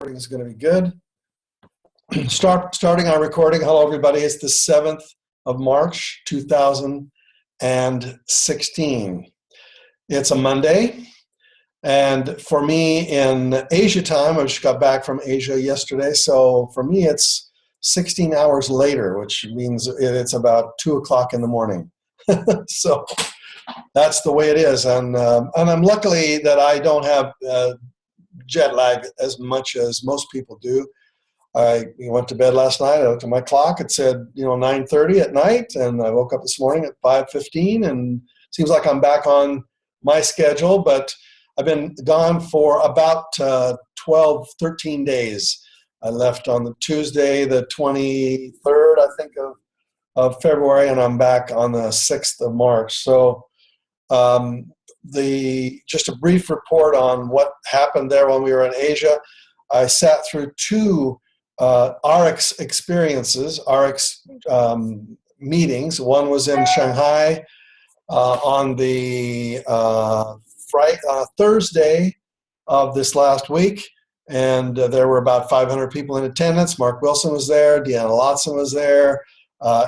Recording is going to be good. Starting our recording. Hello, everybody. It's the 7th of March, 2016. It's a Monday. And for me in Asia time, I just got back from Asia yesterday. So for me, it's 16 hours later, which means it's about 2 o'clock in the morning. So that's the way it is. And I'm luckily that I don't have jet lag as much as most people do. I went to bed last night. I looked at my clock. It said, 9:30 at night, and I woke up this morning at 5:15, and it seems like I'm back on my schedule. But I've been gone for about 12, 13 days. I left on the Tuesday, the 23rd, I think, of February, and I'm back on the 6th of March. So just a brief report on what happened there when we were in Asia. I sat through two RX experiences, RX meetings. One was in Shanghai on the Thursday of this last week, and there were about 500 people in attendance. Mark Wilson was there, Deanna Lotson was there,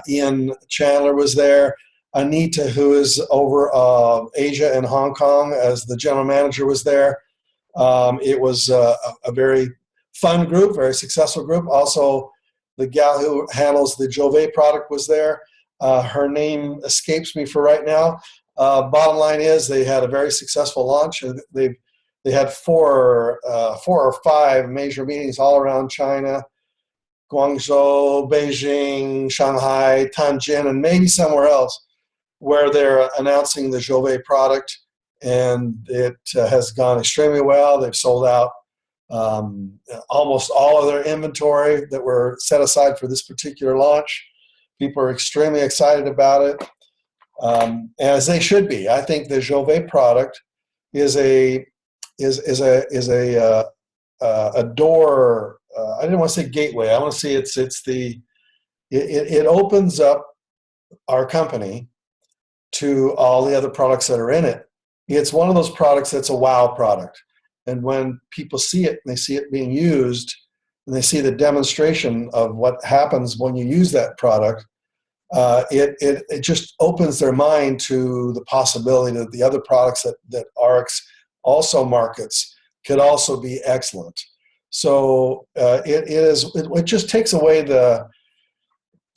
Ian Chandler was there. Anita, who is over Asia and Hong Kong as the general manager, was there. It was a very fun group, very successful group. Also, the gal who handles the Jove product was there. Her name escapes me for right now. Bottom line is they had a very successful launch. They had four or five major meetings all around China: Guangzhou, Beijing, Shanghai, Tianjin, and maybe somewhere else, where they're announcing the Jove product, and it has gone extremely well. They've sold out almost all of their inventory that were set aside for this particular launch. People are extremely excited about it, as they should be. I think the Jove product is a door. I didn't want to say gateway. I want to say it opens up our company to all the other products that are in it. It's one of those products that's a wow product. And when people see it, and they see it being used, and they see the demonstration of what happens when you use that product, it just opens their mind to the possibility that the other products that RX also markets could also be excellent. So it just takes away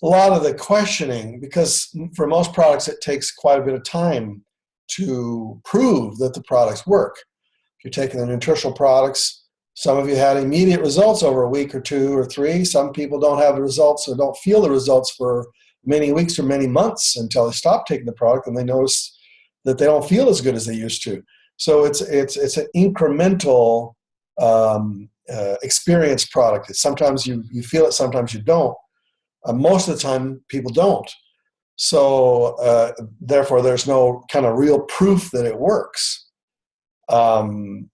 a lot of the questioning, because for most products it takes quite a bit of time to prove that the products work. If you're taking the nutritional products, some of you had immediate results over a week or two or three. Some people don't have the results or don't feel the results for many weeks or many months until they stop taking the product and they notice that they don't feel as good as they used to. So it's an incremental experience product. Sometimes you feel it, sometimes you don't. Most of the time, people don't. So therefore, there's no kind of real proof that it works. And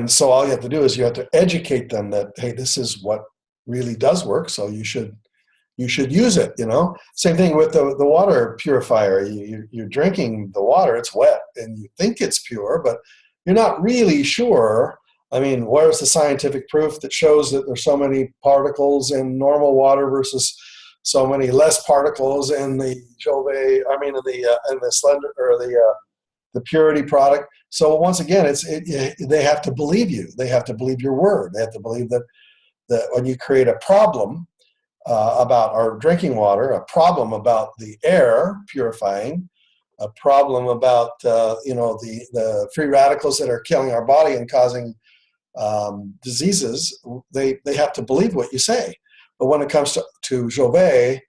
so all you have to do is you have to educate them that, hey, this is what really does work, so you should use it. Same thing with the water purifier. You're drinking the water, it's wet, and you think it's pure, but you're not really sure. I mean, where's the scientific proof that shows that there's so many particles in normal water versus so many less particles in the Jove? I mean, in the Slender or the Purity product. So once again, they have to believe you. They have to believe your word. They have to believe that when you create a problem about our drinking water, a problem about the air purifying, a problem about the free radicals that are killing our body and causing diseases, they have to believe what you say. But when it comes to Jove, they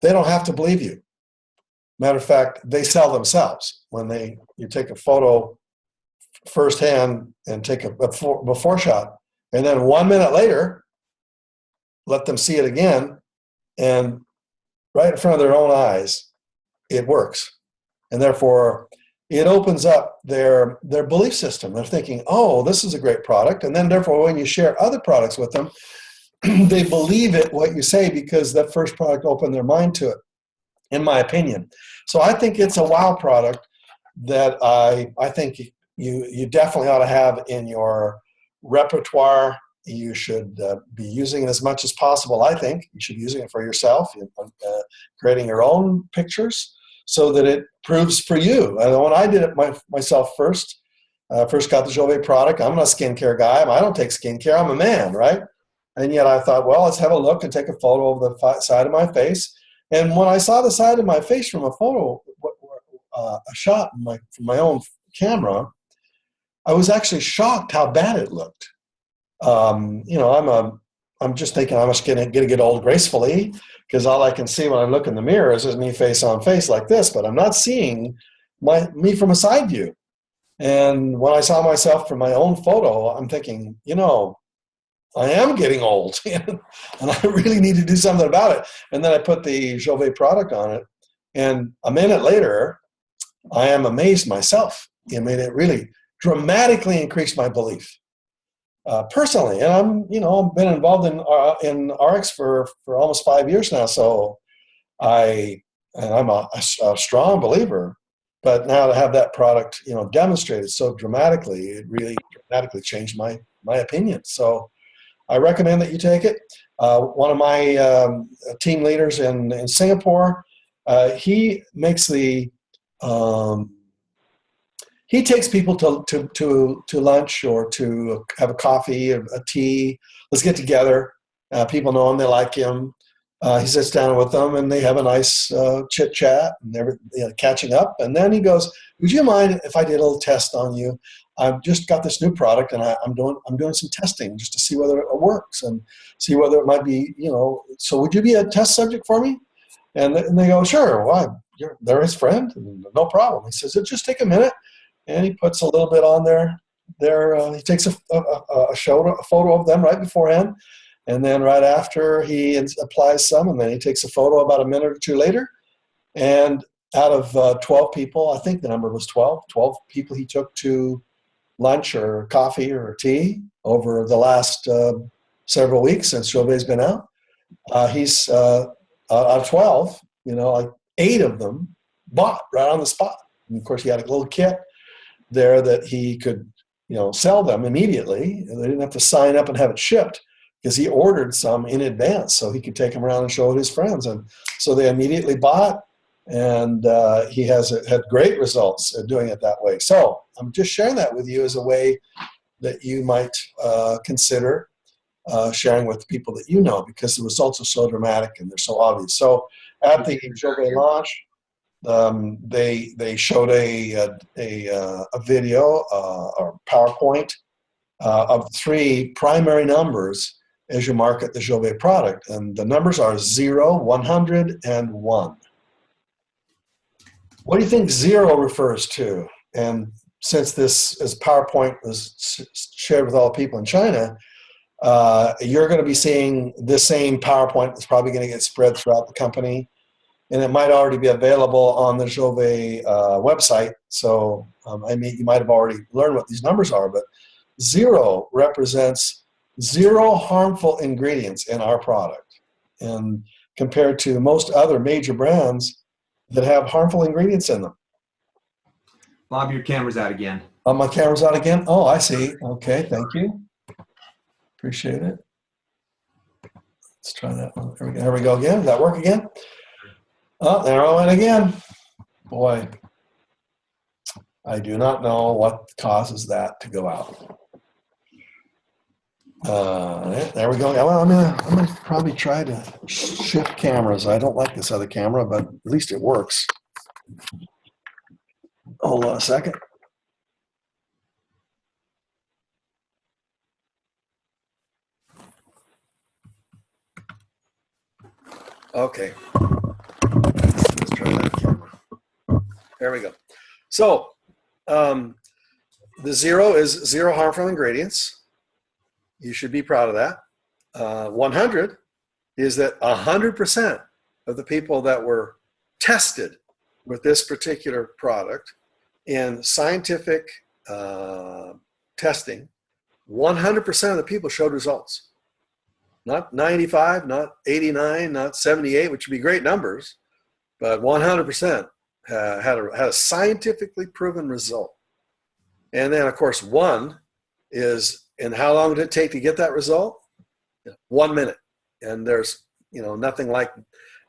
don't have to believe you. Matter of fact, they sell themselves. When you take a photo firsthand and take a before shot, and then 1 minute later, let them see it again, and right in front of their own eyes, it works. And therefore, it opens up their belief system. They're thinking, oh, this is a great product. And then therefore, when you share other products with them, they believe it, what you say, because that first product opened their mind to it, in my opinion. So I think it's a wow product that I think you definitely ought to have in your repertoire, you should be using it as much as possible. I think you should be using it for yourself, creating your own pictures so that it proves for you. And when I did it myself first got the Jove product, I'm not a skincare guy. I don't take skincare. I'm a man, right? And yet I thought, well, let's have a look and take a photo of the side of my face. And when I saw the side of my face from a photo, a shot from my own camera, I was actually shocked how bad it looked. I'm just thinking I'm just gonna get old gracefully, because all I can see when I look in the mirror is me face on face like this, but I'm not seeing me from a side view. And when I saw myself from my own photo, I'm thinking, I am getting old, and I really need to do something about it. And then I put the Jove product on it, and a minute later, I am amazed myself. I mean, it really dramatically increased my belief. Personally, and I've been involved in RX for almost 5 years now, so I'm a strong believer. But now to have that product, demonstrated so dramatically, it really dramatically changed my opinion. So I recommend that you take it. One of my team leaders in Singapore, he makes he takes people to lunch or to have a coffee or a tea. Let's get together. People know him, they like him. He sits down with them and they have a nice chit chat and they're catching up. And then he goes, "Would you mind if I did a little test on you? I've just got this new product and I'm doing some testing just to see whether it works and see whether it might be, so would you be a test subject for me?" And they go, "Sure, why? They're his friend, no problem." He says, "Just take a minute." And he puts a little bit on there. He takes a photo of them right beforehand, and then right after he applies some, and then he takes a photo about a minute or two later. And out of 12 people, I think the number was 12 people he took to lunch or coffee or tea over the last several weeks since Jove's been out. He's out of 12, like 8 of them bought right on the spot. And of course, he had a little kit there that he could, sell them immediately. They didn't have to sign up and have it shipped because he ordered some in advance so he could take them around and show it his friends. And so they immediately bought, and he has had great results at doing it that way. So I'm just sharing that with you as a way that you might consider sharing with people that you know, because the results are so dramatic and they're so obvious. So at the Jove launch, they showed a video or PowerPoint of 3 primary numbers as you market the Jove product, and the numbers are 0, 100, and 1. What do you think 0 refers to? And since this as PowerPoint was shared with all people in China, you're going to be seeing the same PowerPoint that's probably going to get spread throughout the company. And it might already be available on the Jove website. So you might have already learned what these numbers are, but 0 represents 0 harmful ingredients in our product. And compared to most other major brands that have harmful ingredients in them. Bob, your camera's out again. Oh, my camera's out again? Oh, I see. Okay, thank you. Appreciate it. Let's try that one. There we go again. Does that work again? Oh, there I went again. Boy, I do not know what causes that to go out. There we go. Well, I'm gonna probably try to shift cameras. I don't like this other camera, but at least it works. Hold on a second. Okay. Let's try that camera. There we go. So the 0 is 0 harmful ingredients. You should be proud of that. 100 is that 100% of the people that were tested with this particular product in scientific testing, 100% of the people showed results. Not 95, not 89, not 78, which would be great numbers, but 100% had a scientifically proven result. And then, of course, 1 is And how long did it take to get that result? 1 minute. And there's, nothing like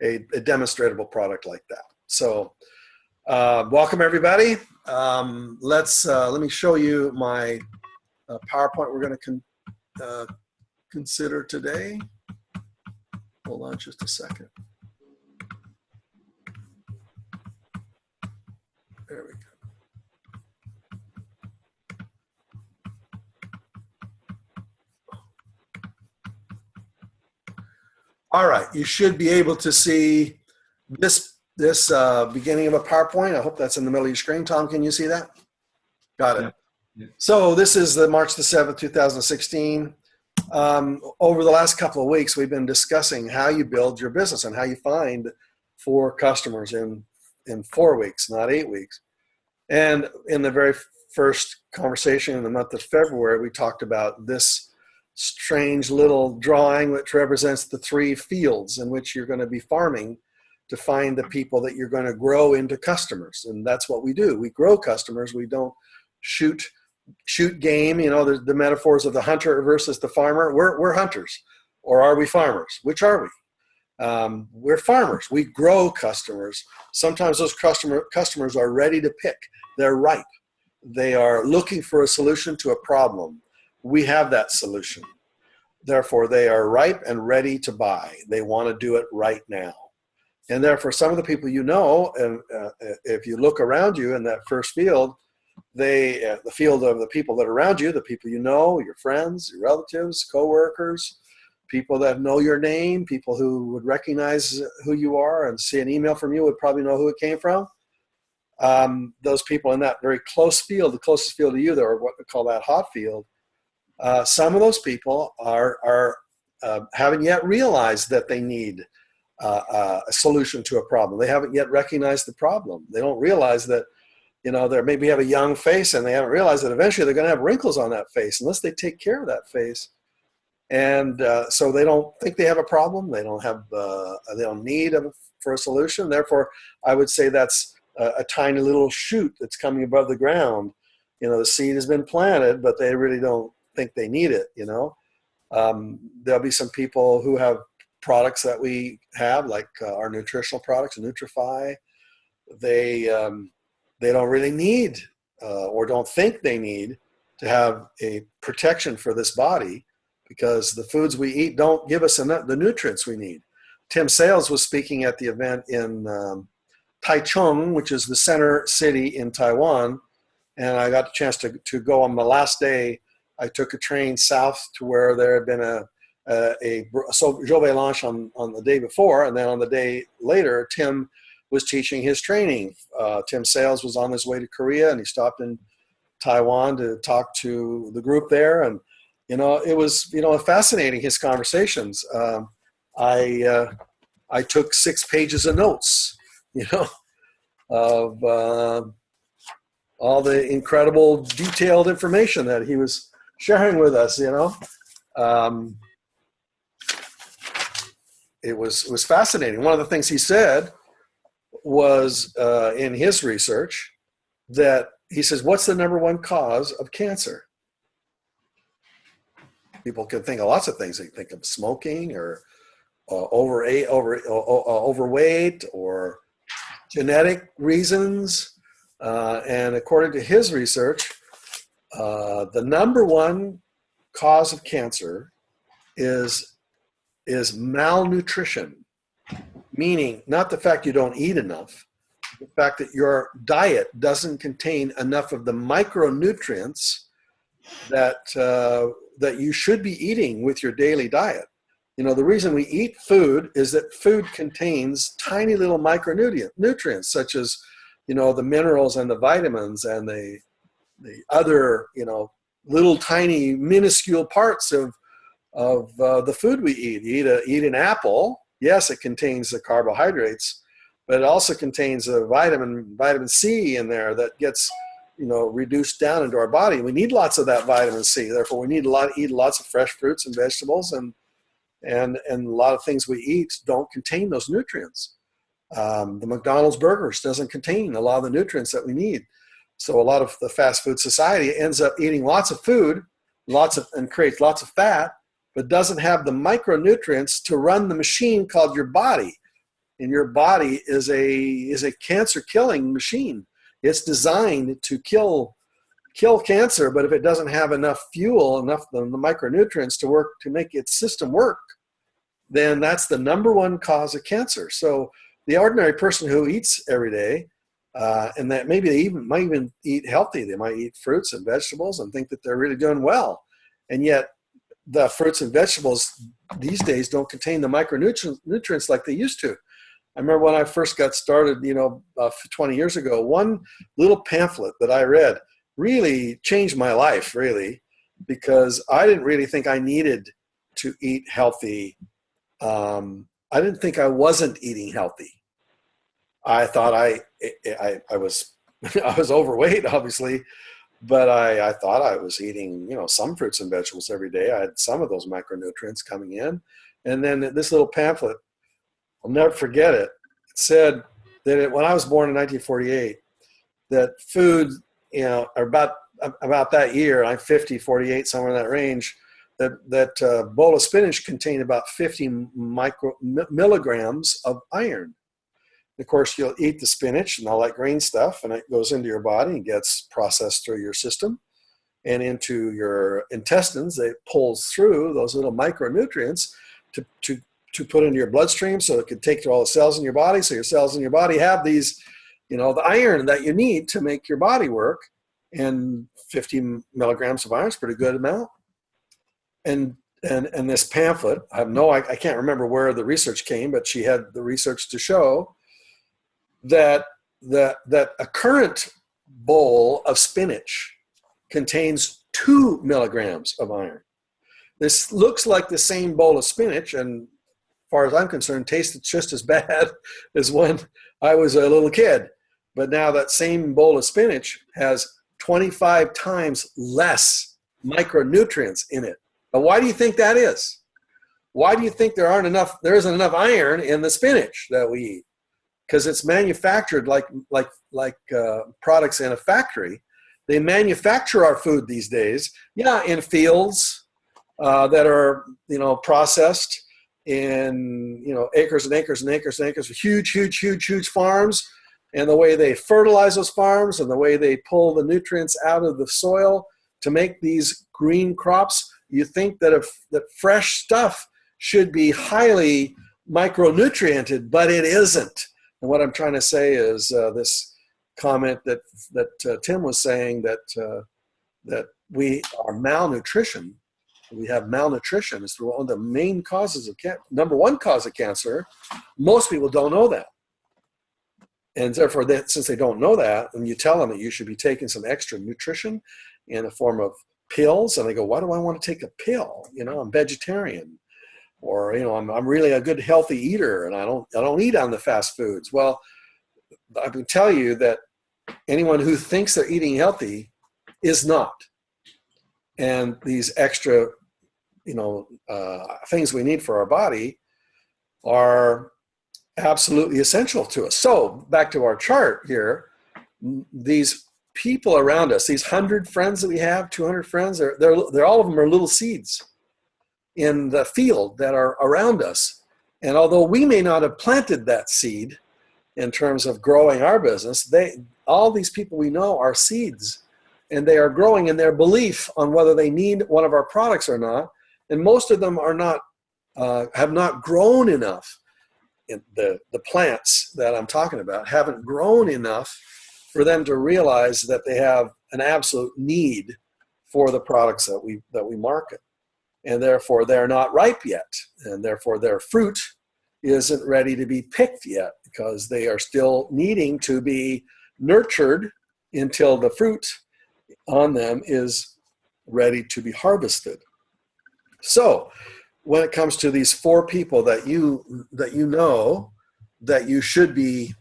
a demonstratable product like that. So welcome everybody. Let me show you my PowerPoint we're going to consider today. Hold on just a second. There we go. All right, you should be able to see this beginning of a PowerPoint. I hope that's in the middle of your screen. Tom, can you see that? Got it. Yeah. So this is the March the 7th, 2016. Over the last couple of weeks, we've been discussing how you build your business and how you find 4 customers in 4 weeks, not 8 weeks. And in the very first conversation in the month of February, we talked about this strange little drawing which represents the 3 fields in which you're going to be farming to find the people that you're going to grow into customers. And that's what we do. We grow customers. We don't shoot game. The metaphors of the hunter versus the farmer. We're hunters, or are we farmers? Which are we? We're farmers. We grow customers. Sometimes those customers are ready to pick. They're ripe. They are looking for a solution to a problem. We have that solution. Therefore, they are ripe and ready to buy. They want to do it right now. And therefore, some of the people and if you look around you in that first field, the field of the people that are around you, the people your friends, your relatives, coworkers, people that know your name, people who would recognize who you are and see an email from you would probably know who it came from. Those people in that very close field, the closest field to you, that are what we call that hot field. Some of those people haven't yet realized that they need a solution to a problem. They haven't yet recognized the problem. They don't realize that, they maybe have a young face, and they haven't realized that eventually they're going to have wrinkles on that face unless they take care of that face. And so they don't think they have a problem. They don't need for a solution. Therefore, I would say that's a tiny little shoot that's coming above the ground. The seed has been planted, but they really don't think they need it. There'll be some people who have products that we have, like our nutritional products, Nutrify. They don't really need or don't think they need to have a protection for this body, because the foods we eat don't give us the nutrients we need. Tim Sales was speaking at the event in Taichung, which is the center city in Taiwan, and I got the chance to go on the last day. I took a train south to where there had been a Jovet launch on the day before, and then on the day later, Tim was teaching his training. Tim Sales was on his way to Korea, and he stopped in Taiwan to talk to the group there. And, it was, fascinating, his conversations. I took 6 pages of notes, of all the incredible detailed information that he was sharing with us. It was fascinating. One of the things he said was in his research that he says, what's the #1 cause of cancer? People can think of lots of things. They think of smoking, or overweight, or genetic reasons. And according to his research, the #1 cause of cancer is malnutrition, meaning not the fact you don't eat enough, the fact that your diet doesn't contain enough of the micronutrients that you should be eating with your daily diet. The reason we eat food is that food contains tiny little micronutrients, such as, the minerals and the vitamins and the other, little tiny minuscule parts of the food we eat. You eat an apple. Yes, it contains the carbohydrates, but it also contains a vitamin C in there that gets, reduced down into our body. We need lots of that vitamin C. Therefore, we need eat lots of fresh fruits and vegetables, and a lot of things we eat don't contain those nutrients. The McDonald's burgers doesn't contain a lot of the nutrients that we need. So a lot of the fast food society ends up eating lots of food and creates lots of fat, but doesn't have the micronutrients to run the machine called your body. And your body is a cancer-killing machine. It's designed to kill cancer, but if it doesn't have enough fuel, enough the micronutrients to work to make its system work, then that's the number one cause of cancer. So the ordinary person who eats every day, and that maybe they might even eat healthy, they might eat fruits and vegetables and think that they're really doing well, and yet the fruits and vegetables these days don't contain the micronutrients like they used to. I remember when I first got started, 20 years ago, one little pamphlet that I read really changed my life, really, because I didn't really think I needed to eat healthy. I didn't think I wasn't eating healthy. I thought I was I was overweight, obviously, but I thought I was eating, some fruits and vegetables every day. I had some of those micronutrients coming in. And then this little pamphlet, I'll never forget it. It said that when I was born in 1948, that food, about that year, I'm 50, 48, somewhere in that range, that bowl of spinach contained about 50 milligrams of iron. Of course, you'll eat the spinach and all that green stuff, and it goes into your body and gets processed through your system and into your intestines. It pulls through those little micronutrients to put into your bloodstream so it can take to all the cells in your body. So your cells in your body have these, the iron that you need to make your body work. And 50 milligrams of iron is a pretty good amount. And this pamphlet, I can't remember where the research came, but she had the research to show that a current bowl of spinach contains 2 milligrams of iron. This looks like the same bowl of spinach, and as far as I'm concerned, tasted just as bad as when I was a little kid. But now that same bowl of spinach has 25 times less micronutrients in it. Now, why do you think that is? Why do you think there isn't enough iron in the spinach that we eat? Because it's manufactured like products in a factory. They manufacture our food these days, in fields that are processed in acres and acres and acres and acres of huge farms, and the way they fertilize those farms and the way they pull the nutrients out of the soil to make these green crops. You think that that fresh stuff should be highly micronutriented, but it isn't. And what I'm trying to say is this comment that Tim was saying that we are malnutrition. We have malnutrition is one of the main causes of number one cause of cancer. Most people don't know that. And therefore, since they don't know that, and you tell them that you should be taking some extra nutrition in the form of pills, and they go, why do I want to take a pill? I'm vegetarian. Or, I'm really a good healthy eater and I don't eat on the fast foods. Well, I can tell you that anyone who thinks they're eating healthy is not. And these extra, things we need for our body are absolutely essential to us. So back to our chart here, these people around us, these 100 friends that we have, 200 friends, they're all of them are little seeds in the field that are around us. And although we may not have planted that seed in terms of growing our business, all these people we know are seeds, and they are growing in their belief on whether they need one of our products or not. And most of them are not, have not grown enough. The plants that I'm talking about haven't grown enough for them to realize that they have an absolute need for the products that we market. And therefore, they're not ripe yet. And therefore, their fruit isn't ready to be picked yet because they are still needing to be nurtured until the fruit on them is ready to be harvested. So when it comes to these 4 people that you know that you should be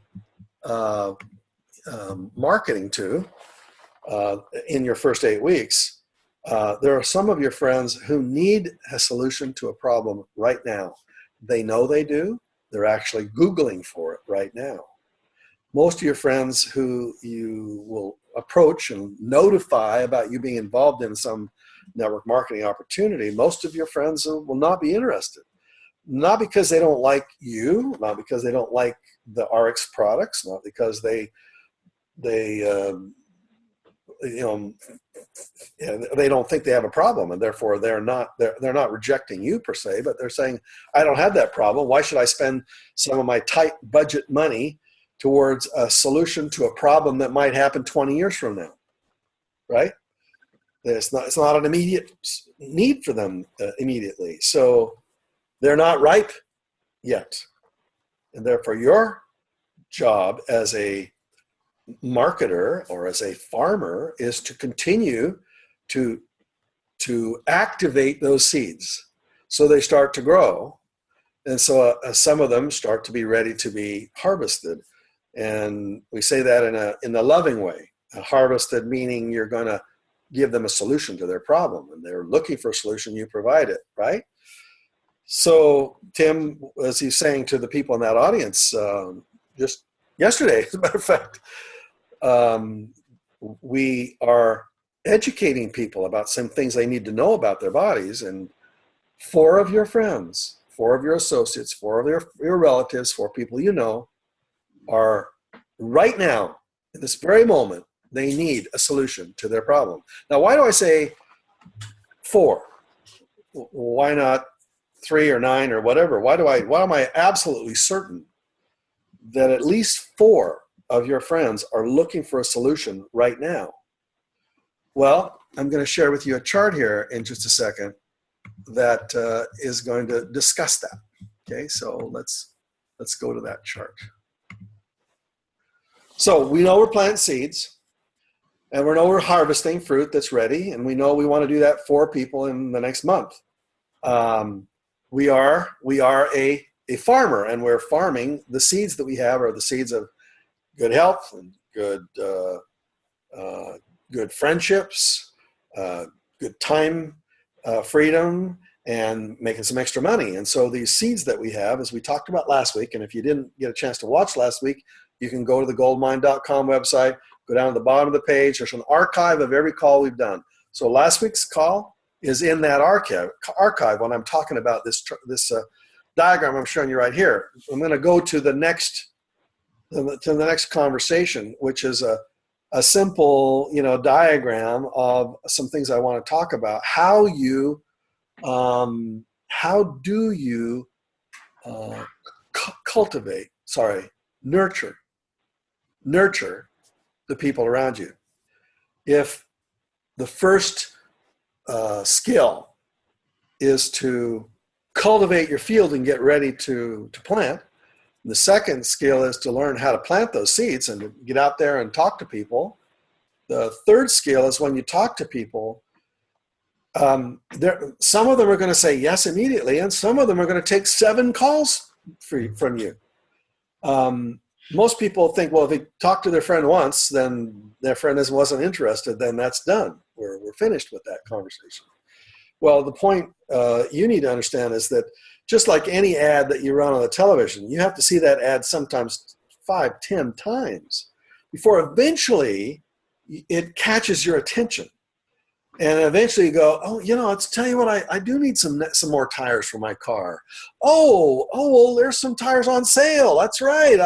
marketing to in your first 8 weeks, there are some of your friends who need a solution to a problem right now. They know they do. They're actually Googling for it right now. Most of your friends who you will approach and notify about you being involved in some network marketing opportunity, most of your friends will not be interested. Not because they don't like you, not because they don't like the RX products, not because they they don't think they have a problem, and therefore they're not rejecting you per se, but they're saying, I don't have that problem. Why should I spend some of my tight budget money towards a solution to a problem that might happen 20 years from now, right? It's not an immediate need for them immediately. So they're not ripe yet. And therefore your job as a marketer or as a farmer is to continue to activate those seeds so they start to grow. And so some of them start to be ready to be harvested. And we say that in a loving way. Harvested meaning you're going to give them a solution to their problem, and they're looking for a solution, you provide it, right? So Tim, as he's saying to the people in that audience, just yesterday, as a matter of fact, we are educating people about some things they need to know about their bodies, and 4 of your friends, 4 of your associates, 4 of your relatives, 4 people you know are right now, in this very moment, they need a solution to their problem. Now, why do I say 4? Why not 3 or 9 or whatever? Why am I absolutely certain that at least 4 of your friends are looking for a solution right now? Well, I'm going to share with you a chart here in just a second that is going to discuss that. Okay, so let's go to that chart. So we know we're planting seeds, and we know we're harvesting fruit that's ready, and we know we want to do that for people in the next month. We are a farmer, and we're farming. The seeds that we have are the seeds of good health and good friendships, good time, freedom, and making some extra money. And so these seeds that we have, as we talked about last week, and if you didn't get a chance to watch last week, you can go to the goldmiind.com website, go down to the bottom of the page. There's an archive of every call we've done. So last week's call is in that archive when I'm talking about this diagram I'm showing you right here. I'm going to go to the next conversation, which is a simple, diagram of some things I want to talk about. How do you nurture the people around you? If the first skill is to cultivate your field and get ready to plant, the second skill is to learn how to plant those seeds and to get out there and talk to people. The third skill is when you talk to people, some of them are going to say yes immediately, and some of them are going to take 7 calls from you. Most people think, well, if they talk to their friend once, then their friend wasn't interested, then that's done. We're finished with that conversation. Well, the point you need to understand is that just like any ad that you run on the television, you have to see that ad sometimes 5, 10 times before eventually it catches your attention. And eventually you go, oh, let's tell you what, I do need some more tires for my car. Well, there's some tires on sale. That's right.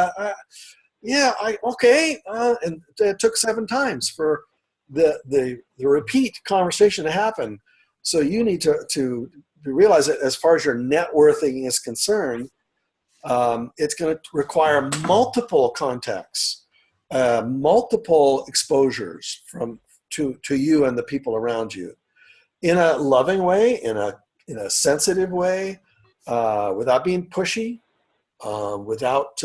Okay. And it took 7 times for the repeat conversation to happen. So you need to realize that as far as your networking is concerned, it's going to require multiple contacts, multiple exposures to you and the people around you, in a loving way, in a sensitive way, without being pushy, without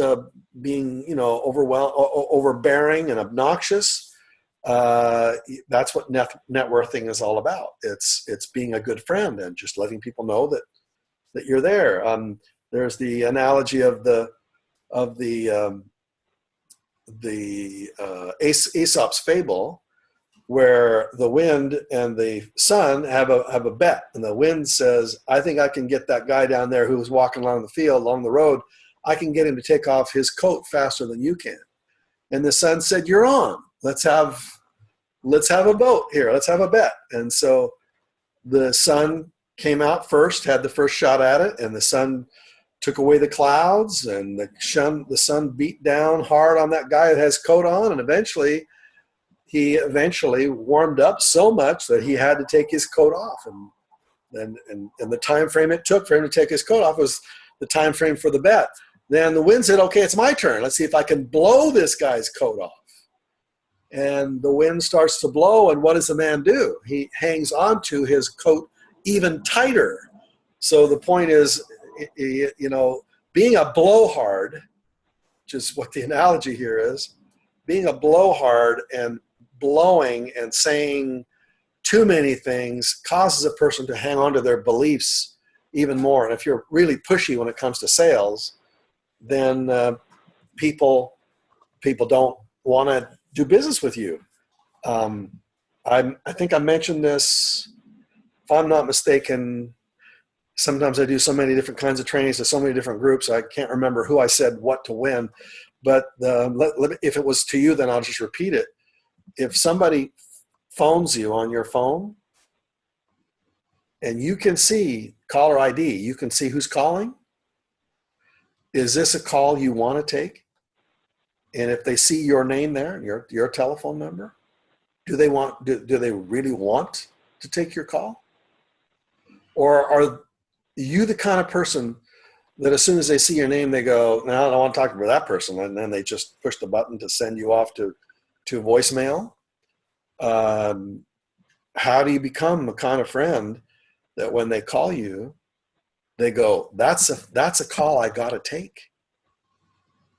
being overbearing and obnoxious. That's what networking is all about. It's being a good friend and just letting people know that you're there. There's the analogy of the Aesop's fable, where the wind and the sun have a bet, and the wind says, I think I can get that guy down there who's walking along the road. I can get him to take off his coat faster than you can. And the sun said, you're on. Let's have a vote here. Let's have a bet. And so the sun came out first, had the first shot at it, and the sun took away the clouds, and the sun beat down hard on that guy that has coat on, and he eventually warmed up so much that he had to take his coat off, and the time frame it took for him to take his coat off was the time frame for the bet. Then the wind said, okay, it's my turn. Let's see if I can blow this guy's coat off. And the wind starts to blow, and what does the man do? He hangs onto his coat even tighter. So the point is, being a blowhard, which is what the analogy here is, being a blowhard and blowing and saying too many things causes a person to hang on to their beliefs even more. And if you're really pushy when it comes to sales, then people don't want to do business with you. I think I mentioned this, if I'm not mistaken. Sometimes I do so many different kinds of trainings to so many different groups, I can't remember who I said what to when. But if it was to you, then I'll just repeat it. If somebody phones you on your phone and you can see caller ID, you can see who's calling, is this a call you want to take? And if they see your name there, your telephone number, do they really want to take your call? Or are you the kind of person that as soon as they see your name, they go, no, I don't want to talk about that person, and then they just push the button to send you off to voicemail? How do you become a kind of friend that when they call you, they go, that's a call I got to take,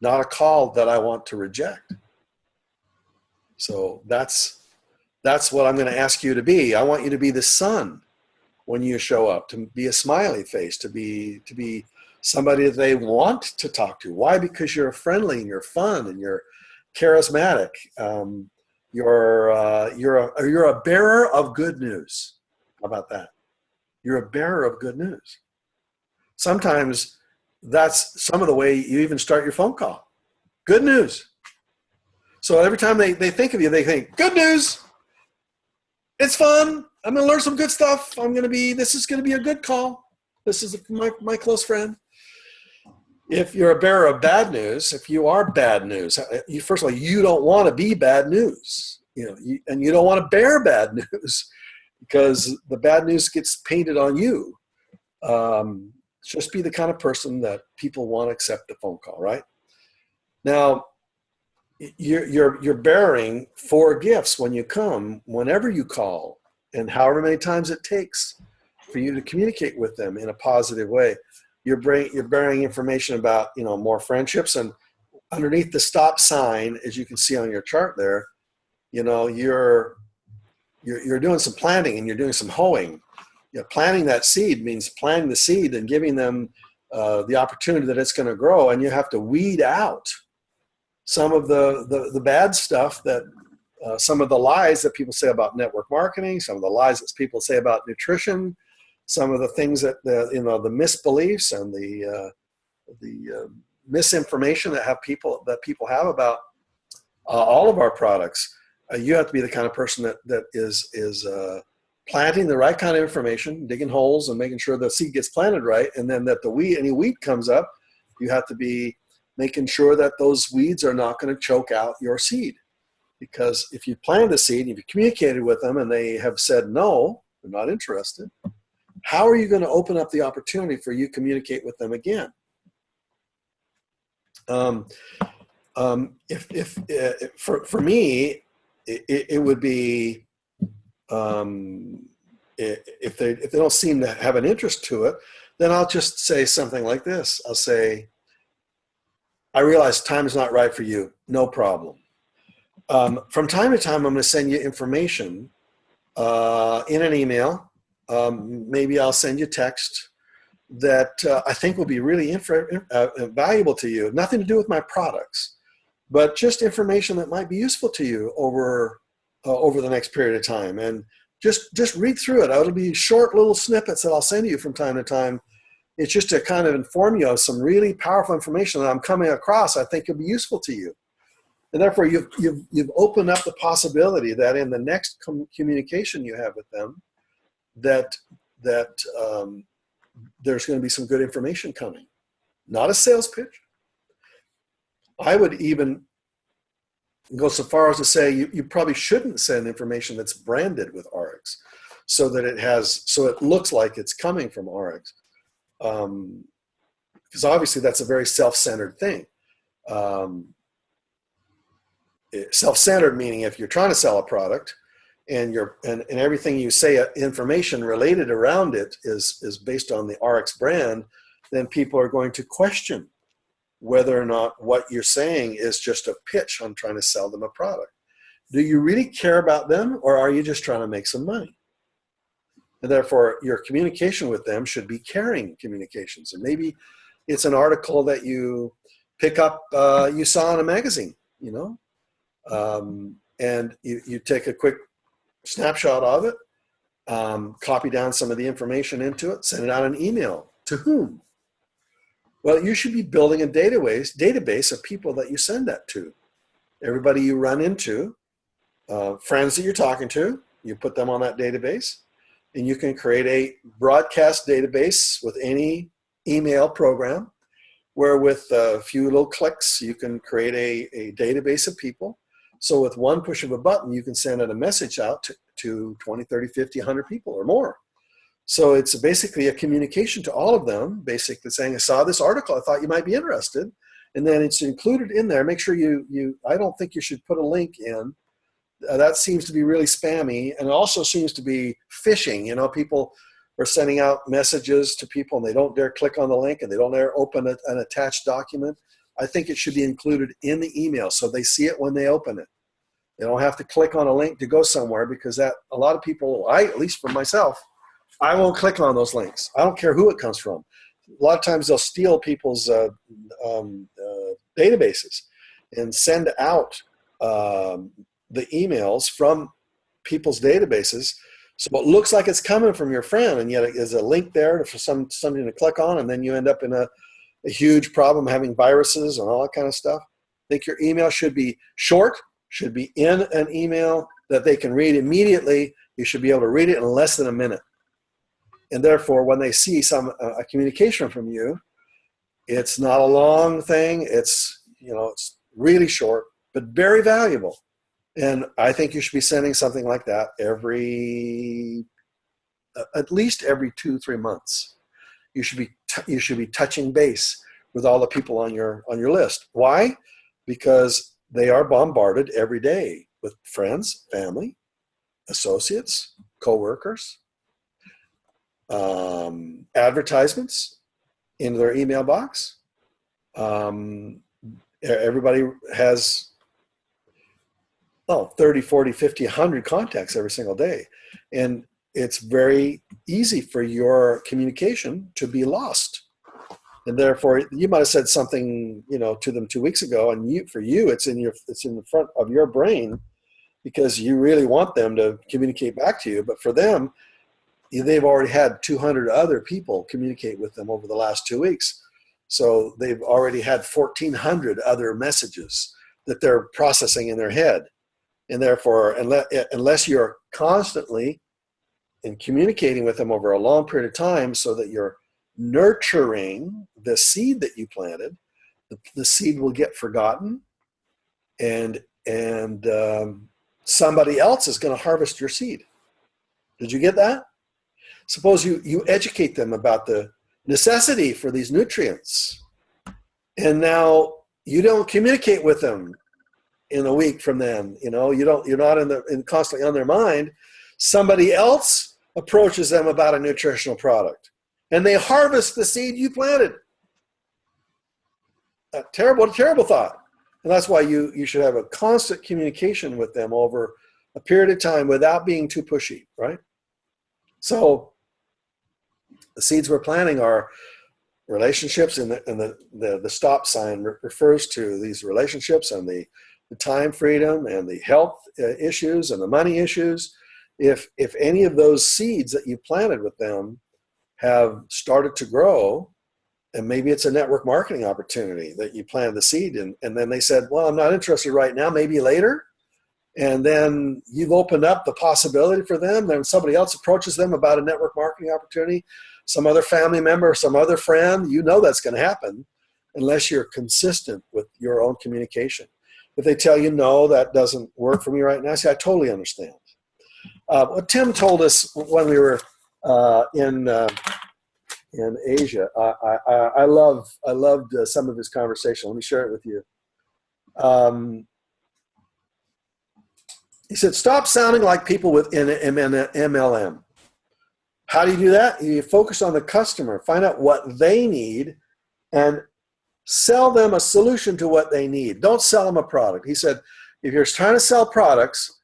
not a call that I want to reject? So that's what I'm going to ask you to be. I want you to be the sun when you show up, to be a smiley face, to be somebody that they want to talk to. Why? Because you're friendly and you're fun and you're charismatic. You're a bearer of good news. How about that? You're a bearer of good news. Sometimes that's some of the way you even start your phone call. Good news. So every time they think of you, they think, good news. It's fun. I'm going to learn some good stuff. This is going to be a good call. This is my close friend. If you're a bearer of bad news, if you are bad news, first of all, you don't want to be bad news, and you don't want to bear bad news because the bad news gets painted on you. Just be the kind of person that people want to accept the phone call, right? Now, you're bearing 4 gifts when you come, whenever you call, and however many times it takes for you to communicate with them in a positive way. You're bearing information about, more friendships, and underneath the stop sign, as you can see on your chart there, you're doing some planting and you're doing some hoeing. Planting that seed means planting the seed and giving them the opportunity that it's going to grow, and you have to weed out some of the bad stuff that some of the lies that people say about network marketing, some of the lies that people say about nutrition, some of the things that the misbeliefs and the misinformation that people have about all of our products. You have to be the kind of person that is planting the right kind of information, digging holes and making sure the seed gets planted right, and then that any weed comes up, you have to be making sure that those weeds are not going to choke out your seed. Because if you planted the seed, if you communicated with them and they have said no, they're not interested, how are you going to open up the opportunity for you to communicate with them again? For me, it would be if they don't seem to have an interest to it, then I'll just say something like this. I'll say, I realize time is not right for you. No problem. From time to time, I'm going to send you information in an email. Maybe I'll send you text that I think will be really valuable to you. Nothing to do with my products, but just information that might be useful to you over the next period of time. And just read through it. It'll be short little snippets that I'll send you from time to time. It's just to kind of inform you of some really powerful information that I'm coming across I think will be useful to you. And therefore, you've opened up the possibility that in the next communication you have with them, that there's going to be some good information coming. Not a sales pitch. I would even go so far as to say you probably shouldn't send information that's branded with RX, so that it looks like it's coming from RX, because obviously that's a very self-centered thing. Self-centered meaning if you're trying to sell a product and everything you say, information related around it is based on the RX brand, then people are going to question whether or not what you're saying is just a pitch on trying to sell them a product. Do you really care about them, or are you just trying to make some money? And therefore, your communication with them should be caring communications. And maybe it's an article that you pick up, you saw in a magazine, and you take a quick snapshot of it, copy down some of the information into it, send it out an email. To whom? Well, you should be building a database of people that you send that to. Everybody you run into, friends that you're talking to, you put them on that database, and you can create a broadcast database with any email program where with a few little clicks, you can create a database of people. So with one push of a button, you can send out a message out to 20, 30, 50, 100 people or more. So it's basically a communication to all of them, basically saying, I saw this article, I thought you might be interested. And then it's included in there. Make sure I don't think you should put a link in. That seems to be really spammy, and it also seems to be phishing. People are sending out messages to people and they don't dare click on the link and they don't dare open an attached document. I think it should be included in the email so they see it when they open it. They don't have to click on a link to go somewhere, because that a lot of people, at least for myself, I won't click on those links. I don't care who it comes from. A lot of times they'll steal people's databases and send out the emails from people's databases. So it looks like it's coming from your friend, and yet there's a link there for something to click on, and then you end up in a huge problem having viruses and all that kind of stuff. I think your email should be short, should be in an email that they can read immediately. You should be able to read it in less than a minute. And therefore, when they see a communication from you, it's not a long thing. It's really short, but very valuable. And I think you should be sending something like that at least every 2-3 months. You should be touching base with all the people on your list. Why? Because they are bombarded every day with friends, family, associates, coworkers, advertisements in their email box. Everybody has 30, 40, 50, 100 contacts every single day. And it's very easy for your communication to be lost. And therefore, you might have said something, to them 2 weeks ago, and for you, it's in the front of your brain because you really want them to communicate back to you. But for them, they've already had 200 other people communicate with them over the last 2 weeks. So they've already had 1,400 other messages that they're processing in their head. And therefore, unless you're constantly and communicating with them over a long period of time so that you're nurturing the seed that you planted, the seed will get forgotten, and somebody else is going to harvest your seed. Did you get that? Suppose you educate them about the necessity for these nutrients, and now you don't communicate with them in a week from then. You're not constantly on their mind. Somebody else approaches them about a nutritional product, and they harvest the seed you planted. A terrible thought. And that's why you should have a constant communication with them over a period of time without being too pushy, right? So the seeds we're planting are relationships, and the stop sign refers to these relationships and the time freedom and the health issues and the money issues. If any of those seeds that you planted with them have started to grow, and maybe it's a network marketing opportunity that you planted the seed in, and then they said, well, I'm not interested right now, maybe later. and then you've opened up the possibility for them, then somebody else approaches them about a network marketing opportunity, some other family member, some other friend, you know that's going to happen unless you're consistent with your own communication. If they tell you, no, that doesn't work for me right now, I totally understand. What Tim told us when we were in Asia, I loved some of his conversation. Let me share it with you. He said, stop sounding like people within MLM. How do you do that? You focus on the customer, find out what they need, and sell them a solution to what they need. Don't sell them a product. He said, if you're trying to sell products,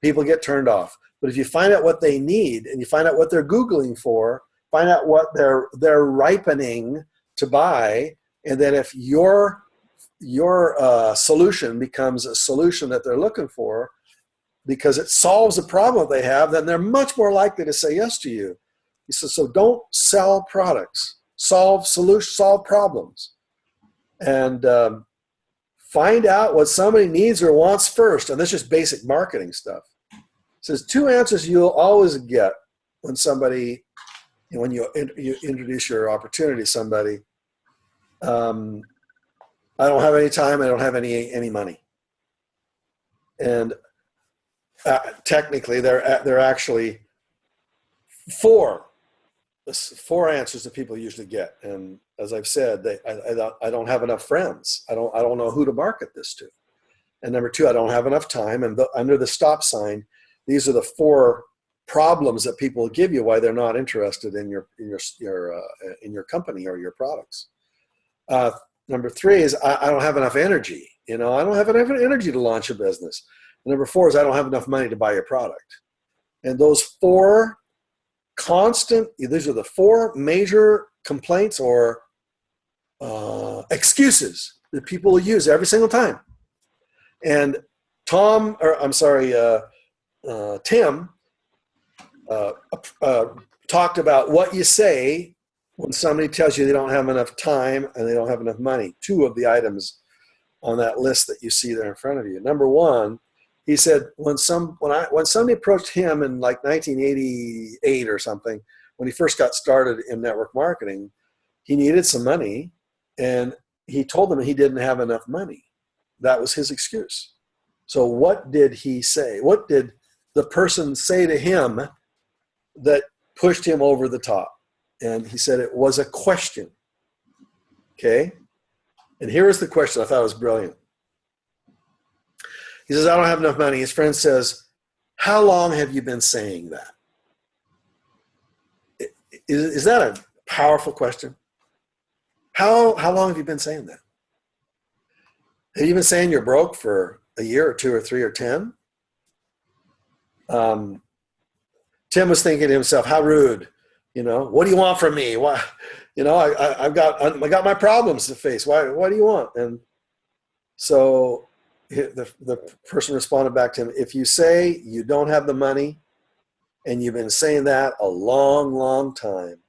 people get turned off. But if you find out what they need and you find out what they're Googling for, find out what they're ripening to buy, and then if your solution becomes a solution that they're looking for because it solves a problem that they have, then they're much more likely to say yes to you. He says, so don't sell products, solve problems. And find out what somebody needs or wants first. And that's just basic marketing stuff. It says 2 answers you'll always get when you introduce your opportunity to somebody. I don't have any time. I don't have any money. And technically, they're actually four answers that people usually get. And as I've said, I don't have enough friends. I don't know who to market this to. And number 2, I don't have enough time. And under the stop sign, these are the 4 problems that people will give you why they're not interested in your company or your products. Number 3 is I don't have enough energy. I don't have enough energy to launch a business. And number 4 is I don't have enough money to buy your product. And those 4 these are the 4 major complaints or excuses that people will use every single time. And Tim talked about what you say when somebody tells you they don't have enough time and they don't have enough money. 2 of the items on that list that you see there in front of you. Number 1, he said when somebody approached him in like 1988 or something, when he first got started in network marketing, he needed some money, and he told them he didn't have enough money. That was his excuse. So what did he say? What did the person say to him that pushed him over the top? And he said it was a question. Okay? And here was the question. I thought it was brilliant. He says, I don't have enough money. His friend says, how long have you been saying that? Is that a powerful question? How long have you been saying that? Have you been saying you're broke for a year or 2 or 3 or 10? Tim was thinking to himself, how rude. What do you want from me? Why? I got my problems to face. What do you want? And so the person responded back to him, if you say you don't have the money and you've been saying that a long, long time,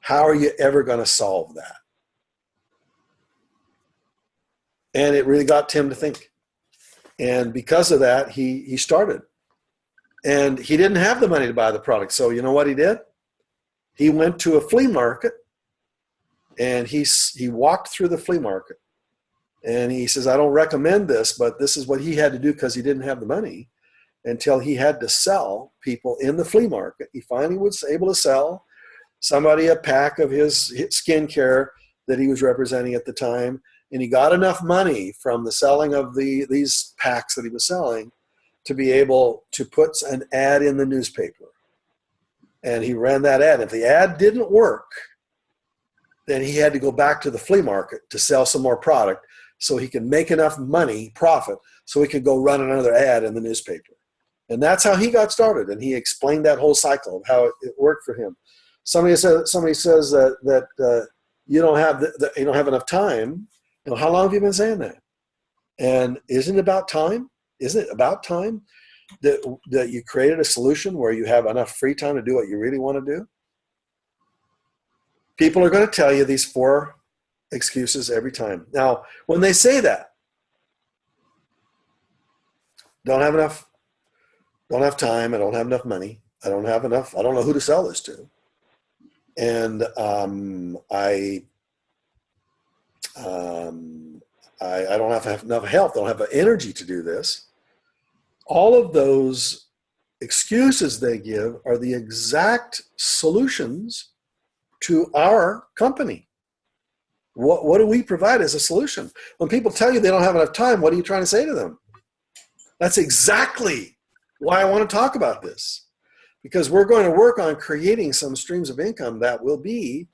how are you ever going to solve that? And it really got Tim to think. And because of that, he started. And he didn't have the money to buy the product. So you know what he did? He went to a flea market, and he walked through the flea market. And he says, I don't recommend this, but this is what he had to do because he didn't have the money until he had to sell people in the flea market. He finally was able to sell somebody a pack of his skincare that he was representing at the time. And he got enough money from the selling of these packs that he was selling to be able to put an ad in the newspaper. And he ran that ad. If the ad didn't work, then he had to go back to the flea market to sell some more product so he could make enough money, profit, so he could go run another ad in the newspaper. And that's how he got started. And he explained that whole cycle of how it worked for him. Somebody says that you don't have enough time. How long have you been saying that? And isn't it about time? Isn't it about time that you created a solution where you have enough free time to do what you really want to do? People are going to tell you these 4 excuses every time. Now, when they say that, don't have enough, don't have time, I don't have enough money, I don't know who to sell this to. And I don't have enough health, I don't have the energy to do this. All of those excuses they give are the exact solutions to our company. What do we provide as a solution? When people tell you they don't have enough time, what are you trying to say to them? That's exactly why I want to talk about this. Because we're going to work on creating some streams of income that will be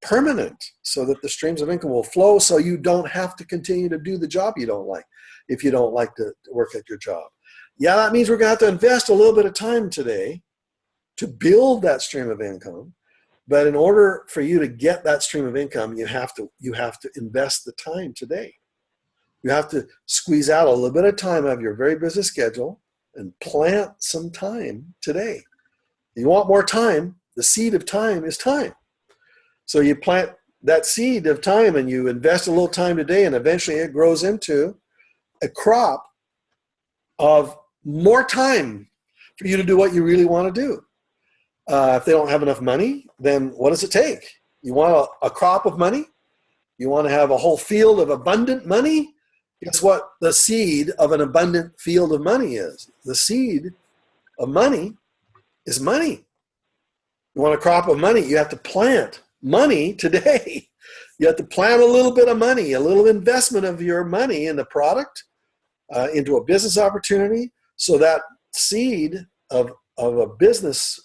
permanent, so that the streams of income will flow, so you don't have to continue to do the job you don't like if you don't like to work at your job. Yeah, that means we're going to have to invest a little bit of time today to build that stream of income. But in order for you to get that stream of income, you have to invest the time today. You have to squeeze out a little bit of time out of your very busy schedule and plant some time today. You want more time, the seed of time is time. So you plant that seed of time and you invest a little time today, and eventually it grows into a crop of more time for you to do what you really want to do. If they don't have enough money, then what does it take? You want a crop of money? You want to have a whole field of abundant money? Guess what the seed of an abundant field of money is? The seed of money is money. You want a crop of money, you have to plant money today. You have to plant a little bit of money, a little investment of your money in the product, into a business opportunity, so that seed of a business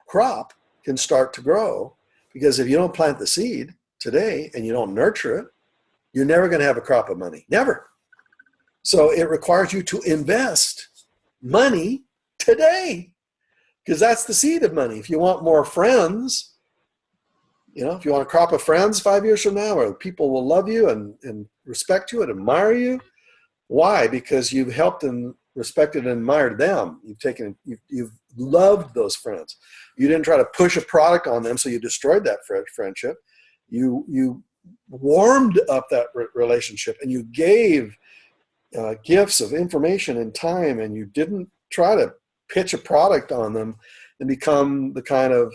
crop can start to grow. Because if you don't plant the seed today and you don't nurture it, you're never going to have a crop of money. Never. So it requires you to invest money today, because that's the seed of money. If you want more friends, if you want a crop of friends 5 years from now, where people will love you and respect you and admire you, why? Because you've helped and respected and admired them. You've loved those friends. You didn't try to push a product on them, so you destroyed that friendship. You warmed up that relationship, and you gave gifts of information and time, and you didn't try to pitch a product on them and become the kind of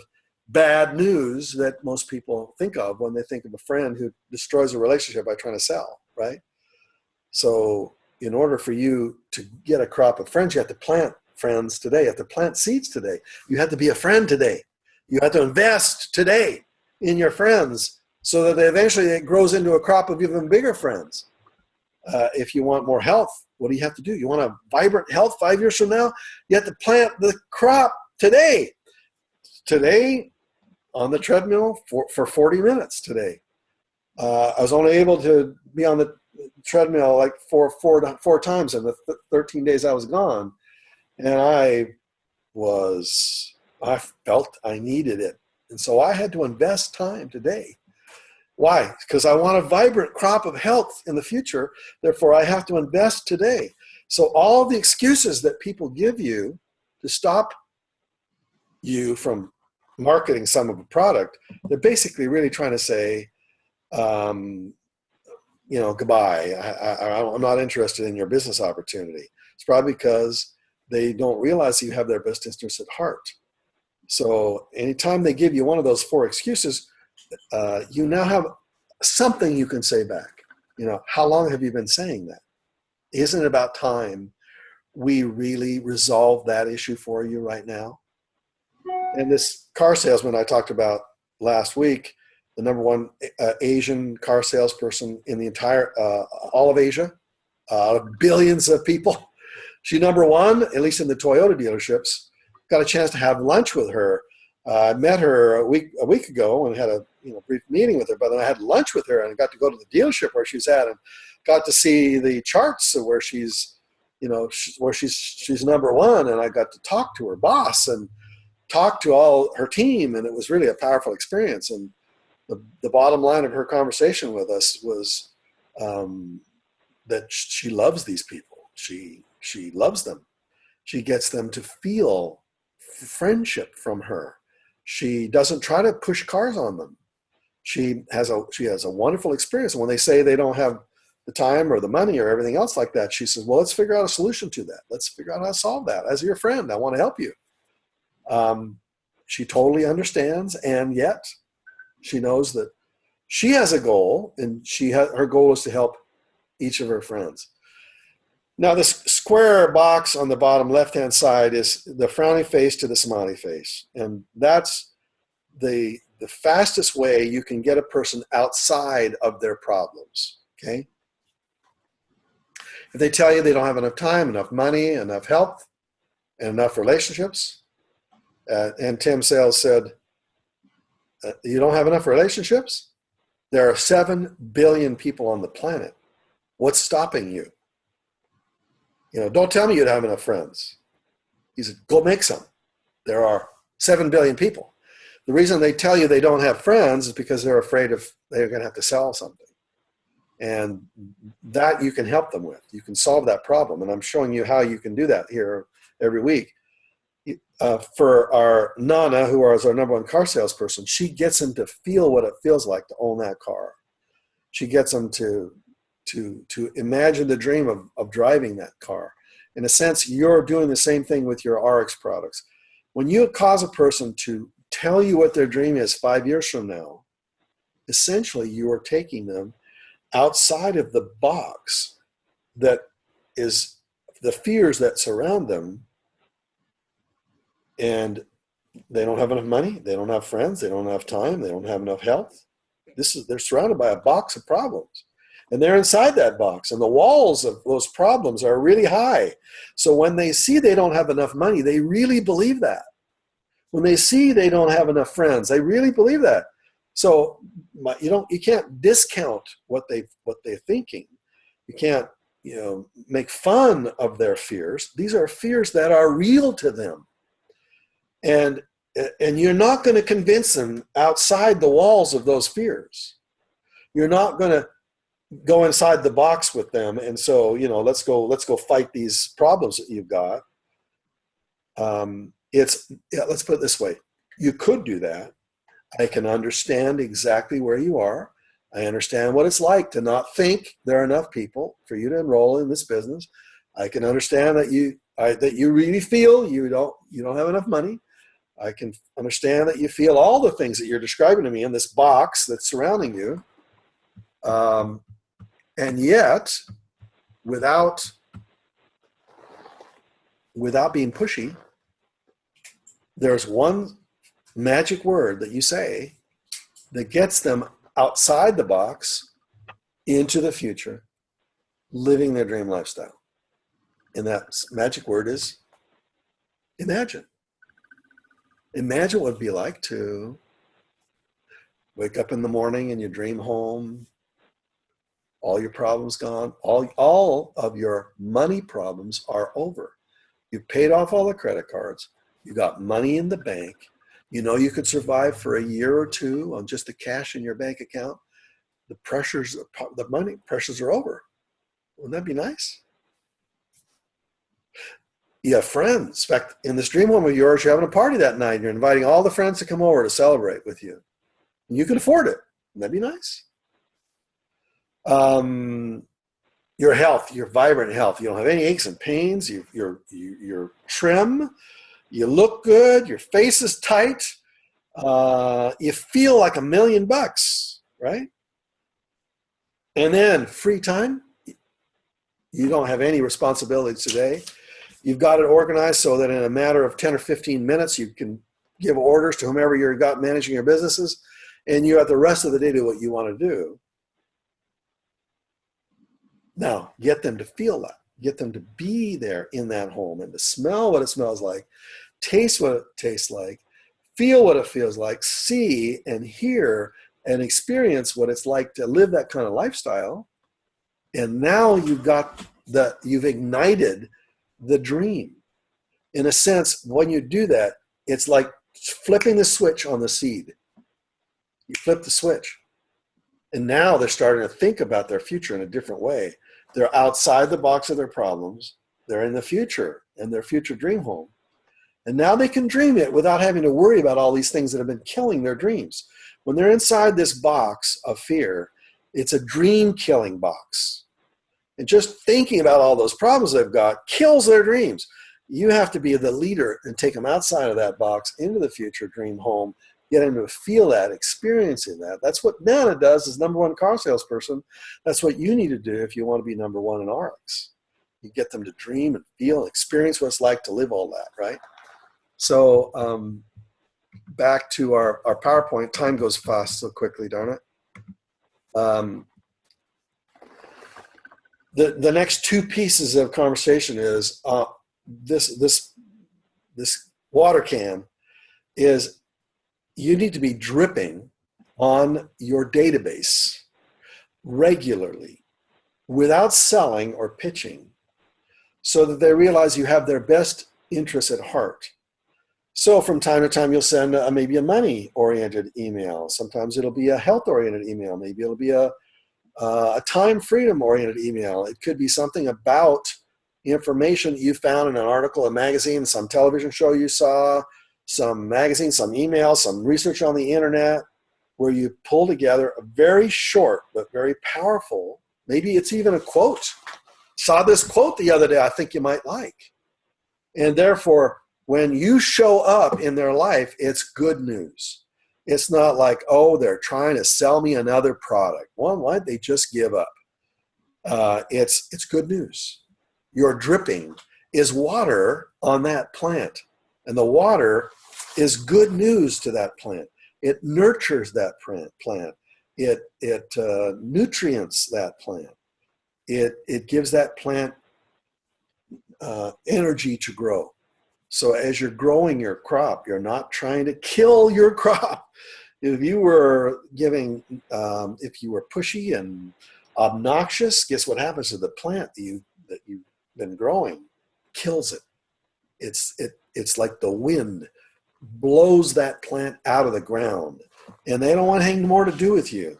bad news that most people think of when they think of a friend who destroys a relationship by trying to sell, right? So in order for you to get a crop of friends, you have to plant friends today. You have to plant seeds today. You have to be a friend today. You have to invest today in your friends, so that eventually it grows into a crop of even bigger friends. If you want more health, what do you have to do? You want a vibrant health 5 years from now? You have to plant the crop today. Today, on the treadmill for 40 minutes today. I was only able to be on the treadmill like four times in the 13 days I was gone. And I felt I needed it. And so I had to invest time today. Why? Because I want a vibrant crop of health in the future. Therefore, I have to invest today. So all the excuses that people give you to stop you from marketing some of a product, they're basically really trying to say, goodbye. I'm not interested in your business opportunity. It's probably because they don't realize you have their best interests at heart. So anytime they give you one of those four excuses, you now have something you can say back. How long have you been saying that? Isn't it about time we really resolve that issue for you right now? And this car salesman I talked about last week, the number one Asian car salesperson in the entire, all of Asia, billions of people. She's number one, at least in the Toyota dealerships. Got a chance to have lunch with her. I met her a week ago and had a brief meeting with her, but then I had lunch with her and I got to go to the dealership where she's at and got to see the charts of where she's number one, and I got to talk to her boss and talk to all her team, and it was really a powerful experience. And the bottom line of her conversation with us was that she loves these people. She loves them. She gets them to feel friendship from her. She doesn't try to push cars on them. She has a wonderful experience. And when they say they don't have the time or the money or everything else like that. She says, well, let's figure out a solution to that. Let's figure out how to solve that. As your friend, I want to help you. She totally understands, and yet she knows that she has a goal, and her goal is to help each of her friends. Now, this square box on the bottom left-hand side is the frowning face to the smiley face, and that's the fastest way you can get a person outside of their problems, okay? If they tell you they don't have enough time, enough money, enough health, and enough relationships, and Tim Sales said, you don't have enough relationships? There are 7 billion people on the planet. What's stopping you? Don't tell me you don't have enough friends. He said, go make some. There are 7 billion people. The reason they tell you they don't have friends is because they're afraid they're going to have to sell something. And that you can help them with. You can solve that problem. And I'm showing you how you can do that here every week. For our Nana, who is our number one car salesperson, she gets them to feel what it feels like to own that car. She gets them to imagine the dream of driving that car. In a sense, you're doing the same thing with your RX products. When you cause a person to tell you what their dream is 5 years from now, essentially you are taking them outside of the box that is the fears that surround them. And they don't have enough money, they don't have friends, they don't have time, they don't have enough health. They're surrounded by a box of problems. And they're inside that box, and the walls of those problems are really high. So when they see they don't have enough money, they really believe that. When they see they don't have enough friends, they really believe that. So you can't discount what they're thinking. You can't make fun of their fears. These are fears that are real to them. And you're not going to convince them outside the walls of those fears. You're not going to go inside the box with them and so let's go fight these problems that you've got. Let's put it this way. You could do that. I can understand exactly where you are. I understand what it's like to not think there are enough people for you to enroll in this business. I can understand that you really feel you don't have enough money. I can understand that you feel all the things that you're describing to me in this box that's surrounding you. And yet, without being pushy, there's one magic word that you say that gets them outside the box into the future, living their dream lifestyle. And that magic word is imagine. Imagine what it'd be like to wake up in the morning in your dream home, all your problems gone, all of your money problems are over. You've paid off all the credit cards. You got money in the bank. You could survive for a year or two on just the cash in your bank account. The money pressures are over. Wouldn't that be nice? You have friends. In fact, in this dream home of yours, you're having a party that night. You're inviting all the friends to come over to celebrate with you. And you can afford it. Wouldn't that be nice? Your health, your vibrant health. You don't have any aches and pains. You're trim. You look good. Your face is tight. You feel like $1 million, right? And then free time. You don't have any responsibilities today. You've got it organized so that in a matter of 10 or 15 minutes, you can give orders to whomever you've got managing your businesses, and you have the rest of the day to do what you want to do. Now, get them to feel that. Get them to be there in that home and to smell what it smells like, taste what it tastes like, feel what it feels like, see and hear and experience what it's like to live that kind of lifestyle. And now you've ignited the dream. In a sense, when you do that, it's like flipping the switch on the seed. You flip the switch. And now they're starting to think about their future in a different way. They're outside the box of their problems. They're in the future and their future dream home. And now they can dream it without having to worry about all these things that have been killing their dreams. When they're inside this box of fear, it's a dream killing box. And just thinking about all those problems they've got kills their dreams. You have to be the leader and take them outside of that box into the future dream home, get them to feel that, experiencing that. That's what Nana does as number one car salesperson. That's what you need to do if you want to be number one in RX. You get them to dream and feel and experience what it's like to live all that, right? So back to our PowerPoint. Time goes fast so quickly, darn it. The next two pieces of conversation is this water can is you need to be dripping on your database regularly without selling or pitching so that they realize you have their best interests at heart. So from time to time, you'll send maybe a money-oriented email. Sometimes it'll be a health-oriented email. Maybe it'll be a time freedom-oriented email. It could be something about information that you found in an article, a magazine, some television show you saw, some magazine, some email, some research on the internet, where you pull together a very short but very powerful, maybe it's even a quote. Saw this quote the other day I think you might like. And therefore, when you show up in their life, it's good news. It's not like, oh, they're trying to sell me another product. Well, why'd they just give up? It's good news. Your dripping is water on that plant. And the water is good news to that plant. It nurtures that plant. It nutrients that plant. It gives that plant energy to grow. So as you're growing your crop, you're not trying to kill your crop. If you were if you were pushy and obnoxious, guess what happens to the plant that you've been growing? Kills it. It's like the wind blows that plant out of the ground, and they don't want anything more to do with you.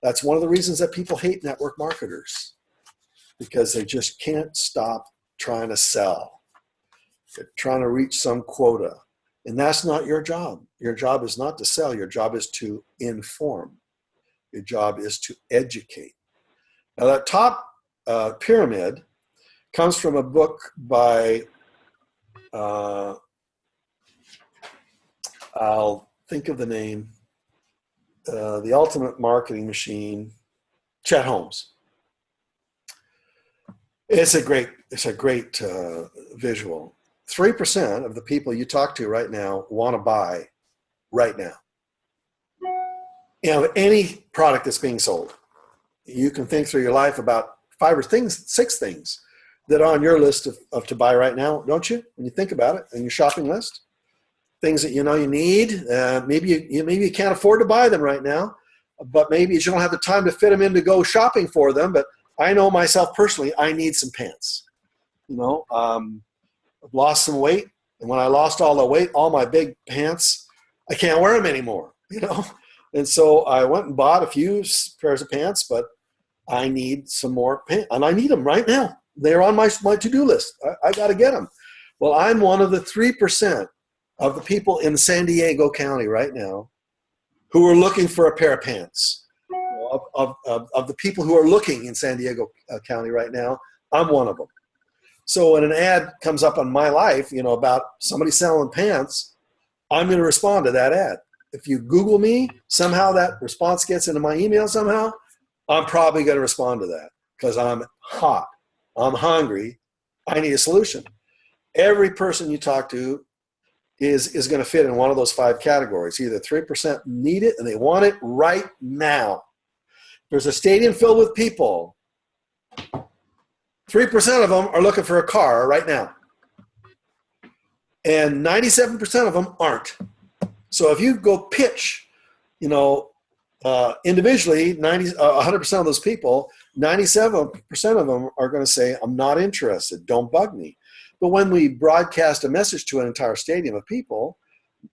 That's one of the reasons that people hate network marketers, because they just can't stop trying to sell. They're trying to reach some quota. And that's not your job. Your job is not to sell. Your job is to inform. Your job is to educate. Now that top pyramid comes from a book by, I'll think of the name, The Ultimate Marketing Machine, Chet Holmes. It's a great visual. 3% of the people you talk to right now want to buy right now. Any product that's being sold. You can think through your life about 6 things that are on your list of to buy right now, don't you? When you think about it in your shopping list, things that you know you need. Maybe you can't afford to buy them right now, but maybe you don't have the time to fit them in to go shopping for them. But I know myself personally, I need some pants. I've lost some weight, and when I lost all the weight, all my big pants, I can't wear them anymore, And so I went and bought a few pairs of pants, but I need some more pants, and I need them right now. They're on my to-do list. I got to get them. Well, I'm one of the 3% of the people in San Diego County right now who are looking for a pair of pants. Of the people who are looking in San Diego County right now, I'm one of them. So when an ad comes up on my life, about somebody selling pants, I'm going to respond to that ad. If you Google me, somehow that response gets into my email somehow, I'm probably going to respond to that because I'm hot. I'm hungry. I need a solution. Every person you talk to is going to fit in one of those 5 categories. Either 3% need it and they want it right now. There's a stadium filled with people. 3% of them are looking for a car right now. And 97% of them aren't. So if you go pitch, individually, 100% of those people, 97% of them are going to say, I'm not interested, don't bug me. But when we broadcast a message to an entire stadium of people,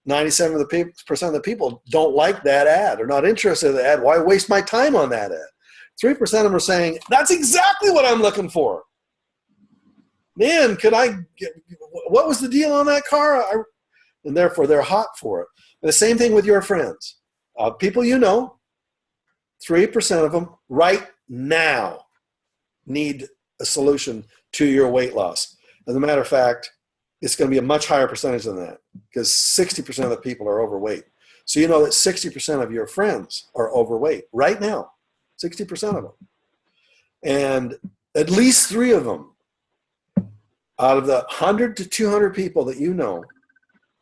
97% of the people don't like that ad or not interested in the ad. Why waste my time on that ad? 3% of them are saying, that's exactly what I'm looking for. Man, what was the deal on that car? And therefore, they're hot for it. And the same thing with your friends. People 3% of them right now need a solution to your weight loss. As a matter of fact, it's going to be a much higher percentage than that because 60% of the people are overweight. So you know that 60% of your friends are overweight right now, 60% of them. And at least 3 of them out of the 100 to 200 people that you know,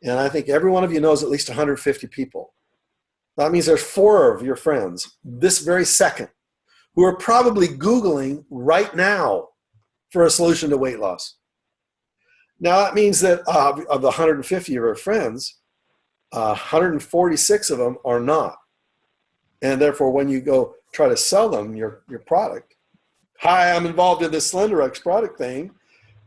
and I think every one of you knows at least 150 people. That means there's 4 of your friends this very second who are probably Googling right now for a solution to weight loss. Now that means that of the 150 of your friends, 146 of them are not. And therefore, when you go try to sell them your product, hi, I'm involved in this SlenderX product thing,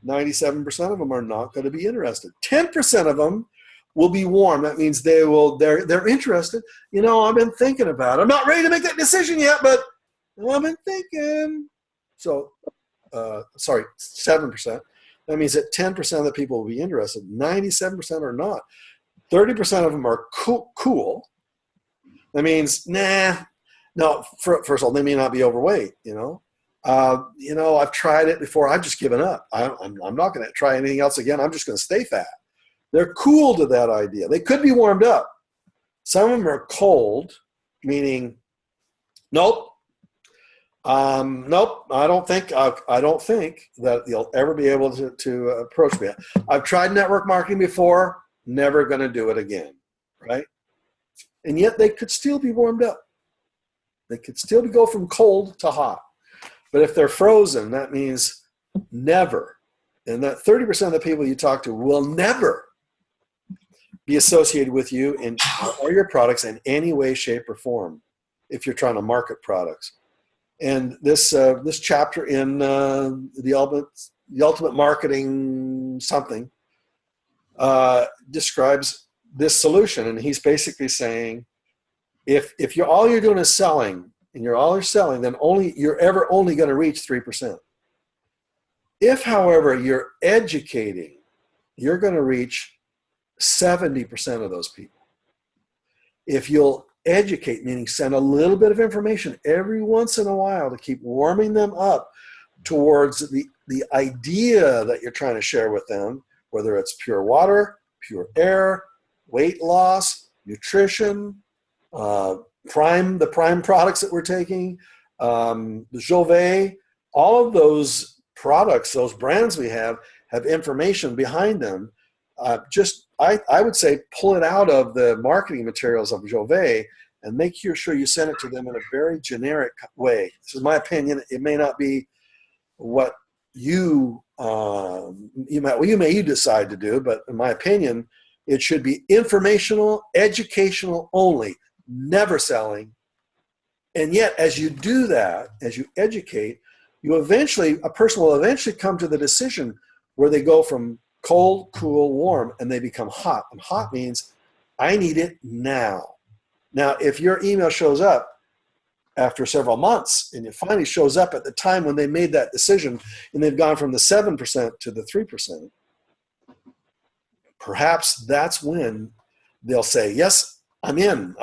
97% of them are not going to be interested. 10% of them will be warm. That means they're interested. You know, I've been thinking about it. I'm not ready to make that decision yet, but I've been thinking. So, 7%. That means that 10% of the people will be interested. 97% are not. 30% of them are cool. That means, nah. No, first of all, they may not be overweight, you know. I've tried it before. I've just given up. I'm not going to try anything else again. I'm just going to stay fat. They're cool to that idea. They could be warmed up. Some of them are cold, meaning, nope. Nope. I don't think that you'll ever be able to approach me. I've tried network marketing before. Never going to do it again, right? And yet they could still be warmed up. They could still go from cold to hot. But if they're frozen, that means never. And that 30% of the people you talk to will never be associated with you or your products in any way, shape, or form if you're trying to market products. And this chapter in the ultimate marketing something describes this solution, and he's basically saying, if all you're doing is selling, and you're selling, then you're ever only going to reach 3%. If, however, you're educating, you're going to reach 70% of those people. If you'll educate, meaning send a little bit of information every once in a while to keep warming them up towards the idea that you're trying to share with them, whether it's pure water, pure air, weight loss, nutrition, the prime products that we're taking, the Jovet, all of those products, those brands we have information behind them. I would say pull it out of the marketing materials of Jovet and make sure you send it to them in a very generic way. This is my opinion. It may not be what you decide to do, but in my opinion, it should be informational, educational only, never selling. And yet, as you do that, as you educate, a person will eventually come to the decision where they go from cold, cool, warm, and they become hot. And hot means I need it now. Now, if your email shows up after several months and it finally shows up at the time when they made that decision and they've gone from the 7% to the 3%, perhaps that's when they'll say, yes, I'm in.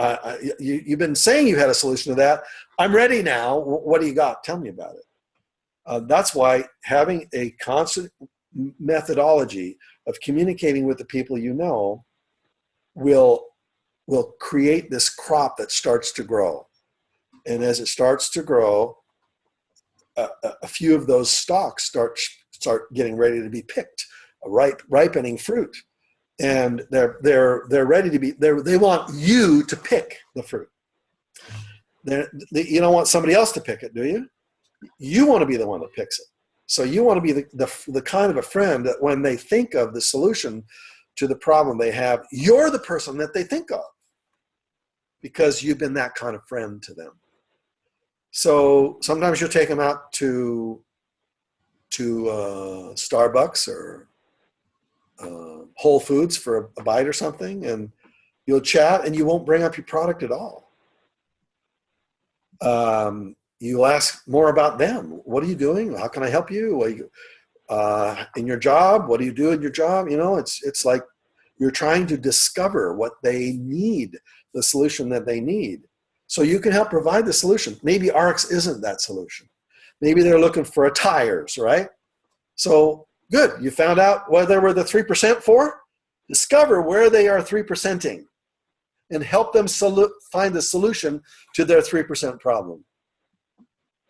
You've been saying you had a solution to that. I'm ready now. What do you got? Tell me about it. That's why having a constant methodology of communicating with the people you know will create this crop that starts to grow. And as it starts to grow, a few of those stalks start getting ready to be picked, ripening fruit. And they're ready to be, they want you to pick the fruit. You don't want somebody else to pick it, do you? You want to be the one that picks it. So you want to be the kind of a friend that when they think of the solution to the problem they have, you're the person that they think of because you've been that kind of friend to them. So sometimes you'll take them out to Starbucks or Whole Foods for a bite or something, and you'll chat and you won't bring up your product at all. You'll ask more about them. What are you doing? How can I help you? In your job? What do you do in your job? You know, it's like you're trying to discover what they need, the solution that they need. So you can help provide the solution. Maybe RX isn't that solution. Maybe they're looking for tires, right? So good, you found out what they were the 3% for. Discover where they are 3%ing and help them find the solution to their 3% problem,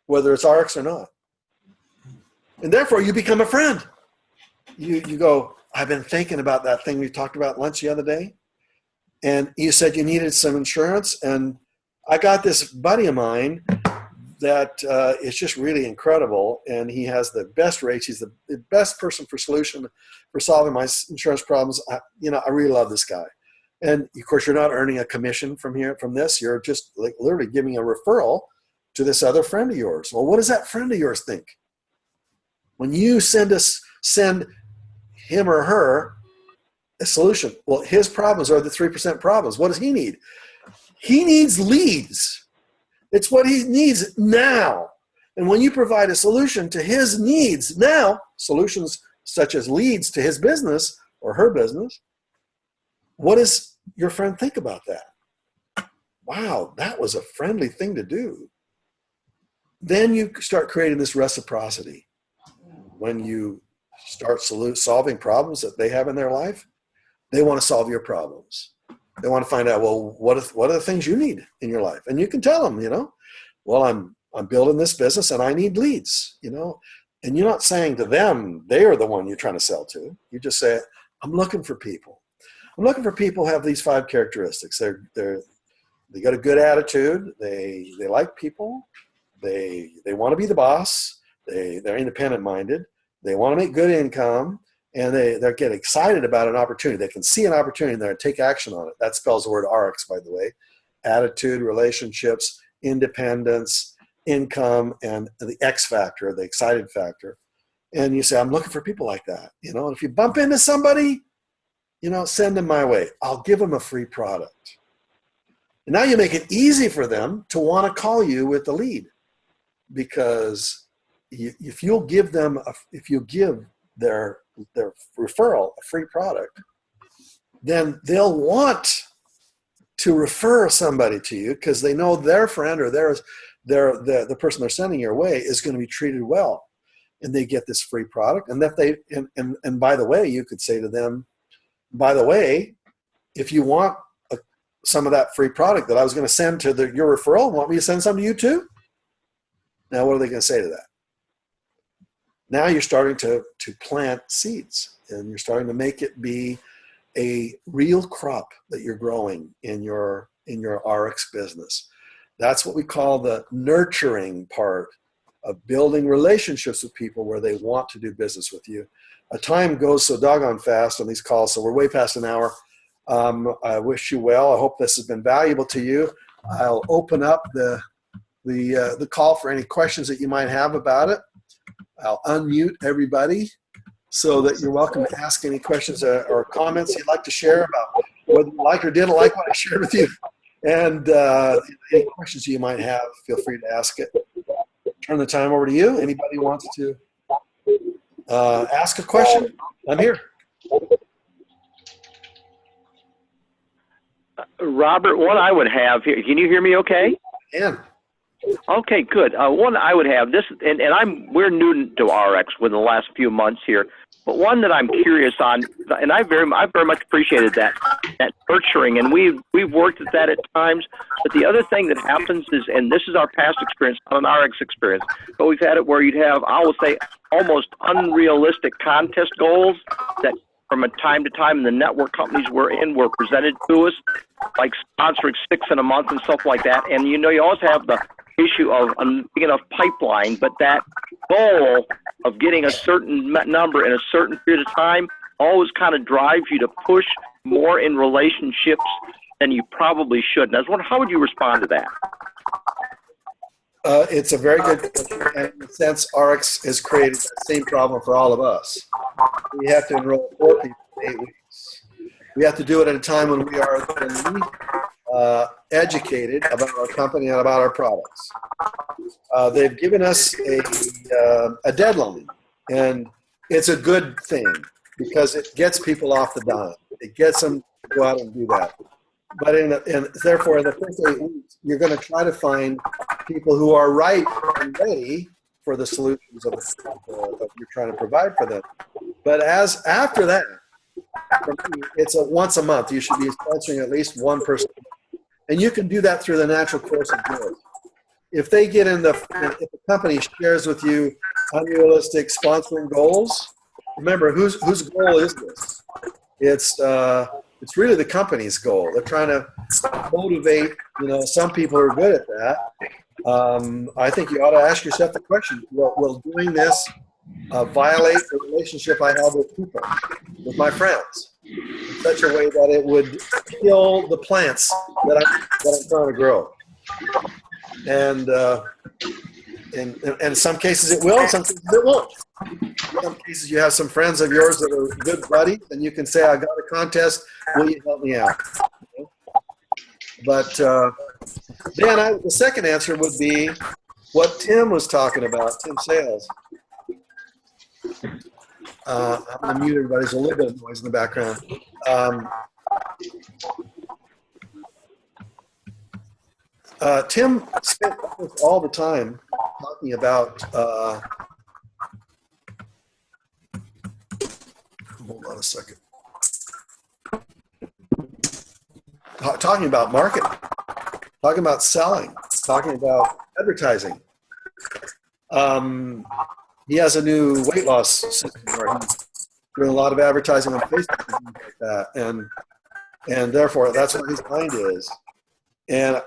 whether it's RX or not. And therefore, you become a friend. You go, I've been thinking about that thing we talked about at lunch the other day. And you said you needed some insurance. And I got this buddy of mine that is just really incredible. And he has the best rates. He's the best person for solving my insurance problems. I really love this guy. And of course, you're not earning a commission from this. You're just like literally giving a referral to this other friend of yours. Well, what does that friend of yours think? When you send him or her a solution, well, his problems are the 3% problems. What does he need? He needs leads. It's what he needs now. And when you provide a solution to his needs now, solutions such as leads to his business or her business, what does your friend think about that? Wow, that was a friendly thing to do. Then you start creating this reciprocity. When you start solving problems that they have in their life, they want to solve your problems. They want to find out, well, what are the things you need in your life? And you can tell them, well, I'm building this business and I need leads, and you're not saying to them, they are the one you're trying to sell to. You just say, I'm looking for people. I'm looking for people who have these 5 characteristics. They got a good attitude. They like people. They want to be the boss. They're independent minded. They want to make good income, and they get excited about an opportunity. They can see an opportunity there and take action on it. That spells the word RX, by the way. Attitude, relationships, independence, income, and the X factor, the excited factor. And you say, I'm looking for people like that. And if you bump into somebody, send them my way. I'll give them a free product. And now you make it easy for them to want to call you with the lead, because if you give their referral a free product, then they'll want to refer somebody to you because they know their friend or the person they're sending your way is going to be treated well, and they get this free product. And and by the way, you could say to them, by the way, if you want some of that free product that I was going to send to your referral, want me to send some to you too? Now, what are they going to say to that? Now you're starting to plant seeds, and you're starting to make it be a real crop that you're growing in your RX business. That's what we call the nurturing part of building relationships with people where they want to do business with you. Time goes so doggone fast on these calls, so we're way past an hour. I wish you well. I hope this has been valuable to you. I'll open up the call for any questions that you might have about it. I'll unmute everybody so that you're welcome to ask any questions or comments you'd like to share about whether you like or didn't like what I shared with you. And any questions you might have, feel free to ask it. Turn the time over to you. Anybody wants to ask a question? I'm here. Robert, what I would have here, can you hear me okay? Yeah. Okay, good. One I would have this, and we're new to RX within the last few months here, but one that I'm curious on, and I very much appreciated that nurturing, and we've worked at that at times. But the other thing that happens is, and this is our past experience, not an RX experience, but we've had it where you'd have, I would say, almost unrealistic contest goals that from a time to time in the network companies we're in were presented to us, like sponsoring 6 in a month and stuff like that. And you always have the issue of a big enough pipeline, but that goal of getting a certain number in a certain period of time always kind of drives you to push more in relationships than you probably should. And I was wondering, how would you respond to that? It's a very good question. And in a sense, RX has created the same problem for all of us. We have to enroll 4 people in 8 weeks. We have to do it at a time when we are educated about our company and about our products. They've given us a deadline, and it's a good thing because it gets people off the dime. It gets them to go out and do that. But therefore, in the first 8 weeks, you're going to try to find people who are ripe and ready for the solutions of that you're trying to provide for them. But after that, for me, it's once a month. You should be sponsoring at least one person. And you can do that through the natural course of growth. If they get if the company shares with you unrealistic sponsoring goals, remember whose goal is this? It's really the company's goal. They're trying to motivate, some people are good at that. I think you ought to ask yourself the question, will doing this violate the relationship I have with people, with my friends, in such a way that it would kill the plants that I'm trying to grow? And in some cases it will, in some cases it won't. In some cases you have some friends of yours that are good buddies, and you can say, I got a contest, will you help me out? But then the second answer would be what Tim was talking about, Tim Sales. I'm going to mute everybody. There's a little bit of noise in the background. Tim spent all the time talking about, hold on a second, talking about marketing, talking about selling, talking about advertising. He has a new weight loss system where he's doing a lot of advertising on Facebook and things like that, and therefore that's what his mind is. And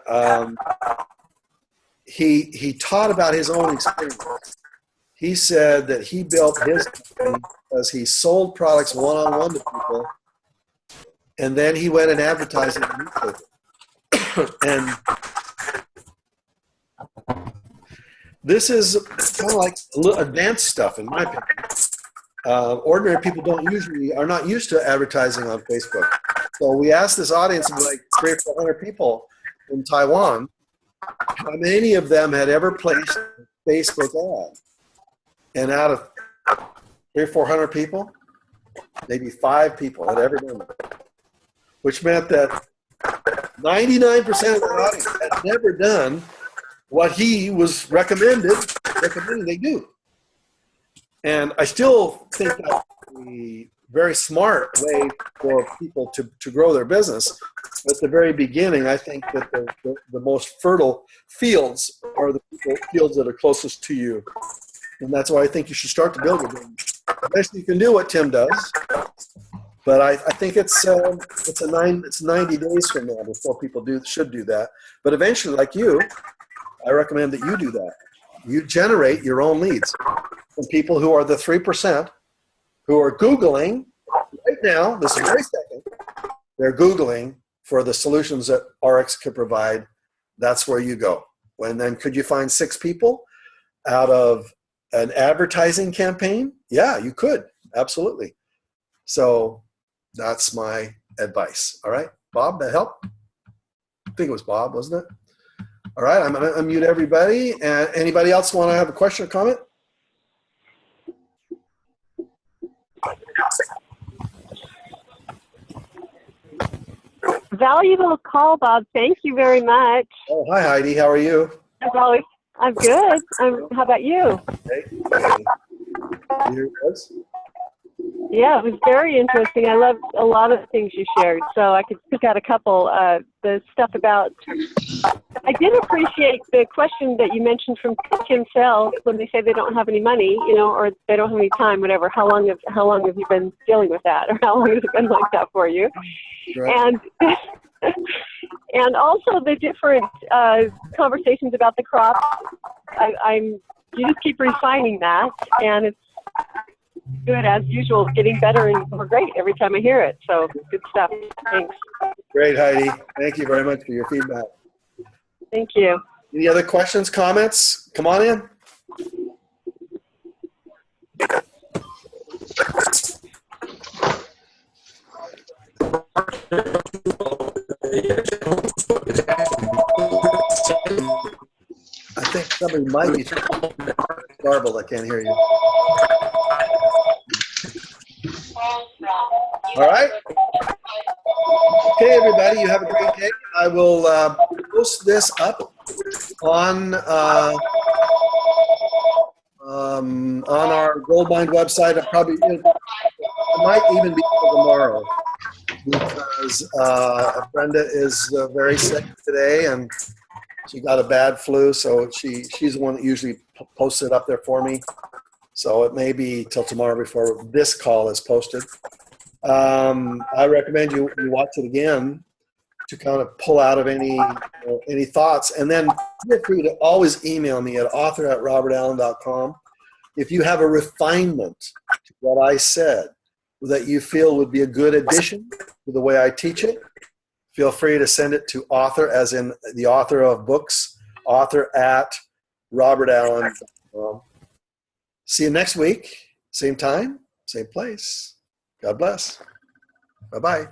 he taught about his own experience. He said that he built his company because he sold products one-on-one to people, and then he went and advertised it in the newspaper. And this is kind of like a little advanced stuff, in my opinion. Ordinary people are not used to advertising on Facebook. So we asked this audience of like 300 or 400 people in Taiwan, how many of them had ever placed a Facebook ad? And out of 300 or 400 people, maybe 5 people had ever done it, which meant that 99% of the audience had never done what he was recommending they do. And I still think that's a very smart way for people to grow their business. At the very beginning, I think that the most fertile fields are the fields that are closest to you. And that's why I think you should start to build a business. Best you can do what Tim does, but I think it's 90 days from now before people should do that. But eventually, like you, I recommend that you do that. You generate your own leads from people who are the 3% who are Googling right now, this very second, they're Googling for the solutions that RX could provide. That's where you go. And then could you find 6 people out of an advertising campaign? Yeah, you could. Absolutely. So that's my advice. All right. Bob, that help? I think it was Bob, wasn't it? All right. I'm going to unmute everybody. And anybody else want to have a question or comment? Valuable call, Bob. Thank you very much. Oh, hi, Heidi. How are you? As always, I'm good. How about you? Hey. You hear this? Yeah, it was very interesting. I loved a lot of the things you shared, so I could pick out a couple. The stuff about, I did appreciate the question that you mentioned from Tim Sells when they say they don't have any money, or they don't have any time, whatever. How long have you been dealing with that, or how long has it been like that for you? Right. And also the different conversations about the crop. You just keep refining that, and it's good as usual, getting better and more great every time I hear it. So good stuff. Thanks. Great, Heidi. Thank you very much for your feedback. Thank you. Any other questions, comments? Come on in. I think somebody might be garbled. I can't hear you. All right. Okay, everybody, you have a great day. I will post this up on on our Goldmiind website. It might even be tomorrow because Brenda is very sick today and she got a bad flu. So she's the one that usually posts it up there for me. So it may be till tomorrow before this call is posted. I recommend you watch it again to kind of pull out of any thoughts. And then feel free to always email me at author@robertallen.com. If you have a refinement to what I said that you feel would be a good addition to the way I teach it, feel free to send it to author, as in the author of books, author@robertallen.com. See you next week, same time, same place. God bless. Bye-bye.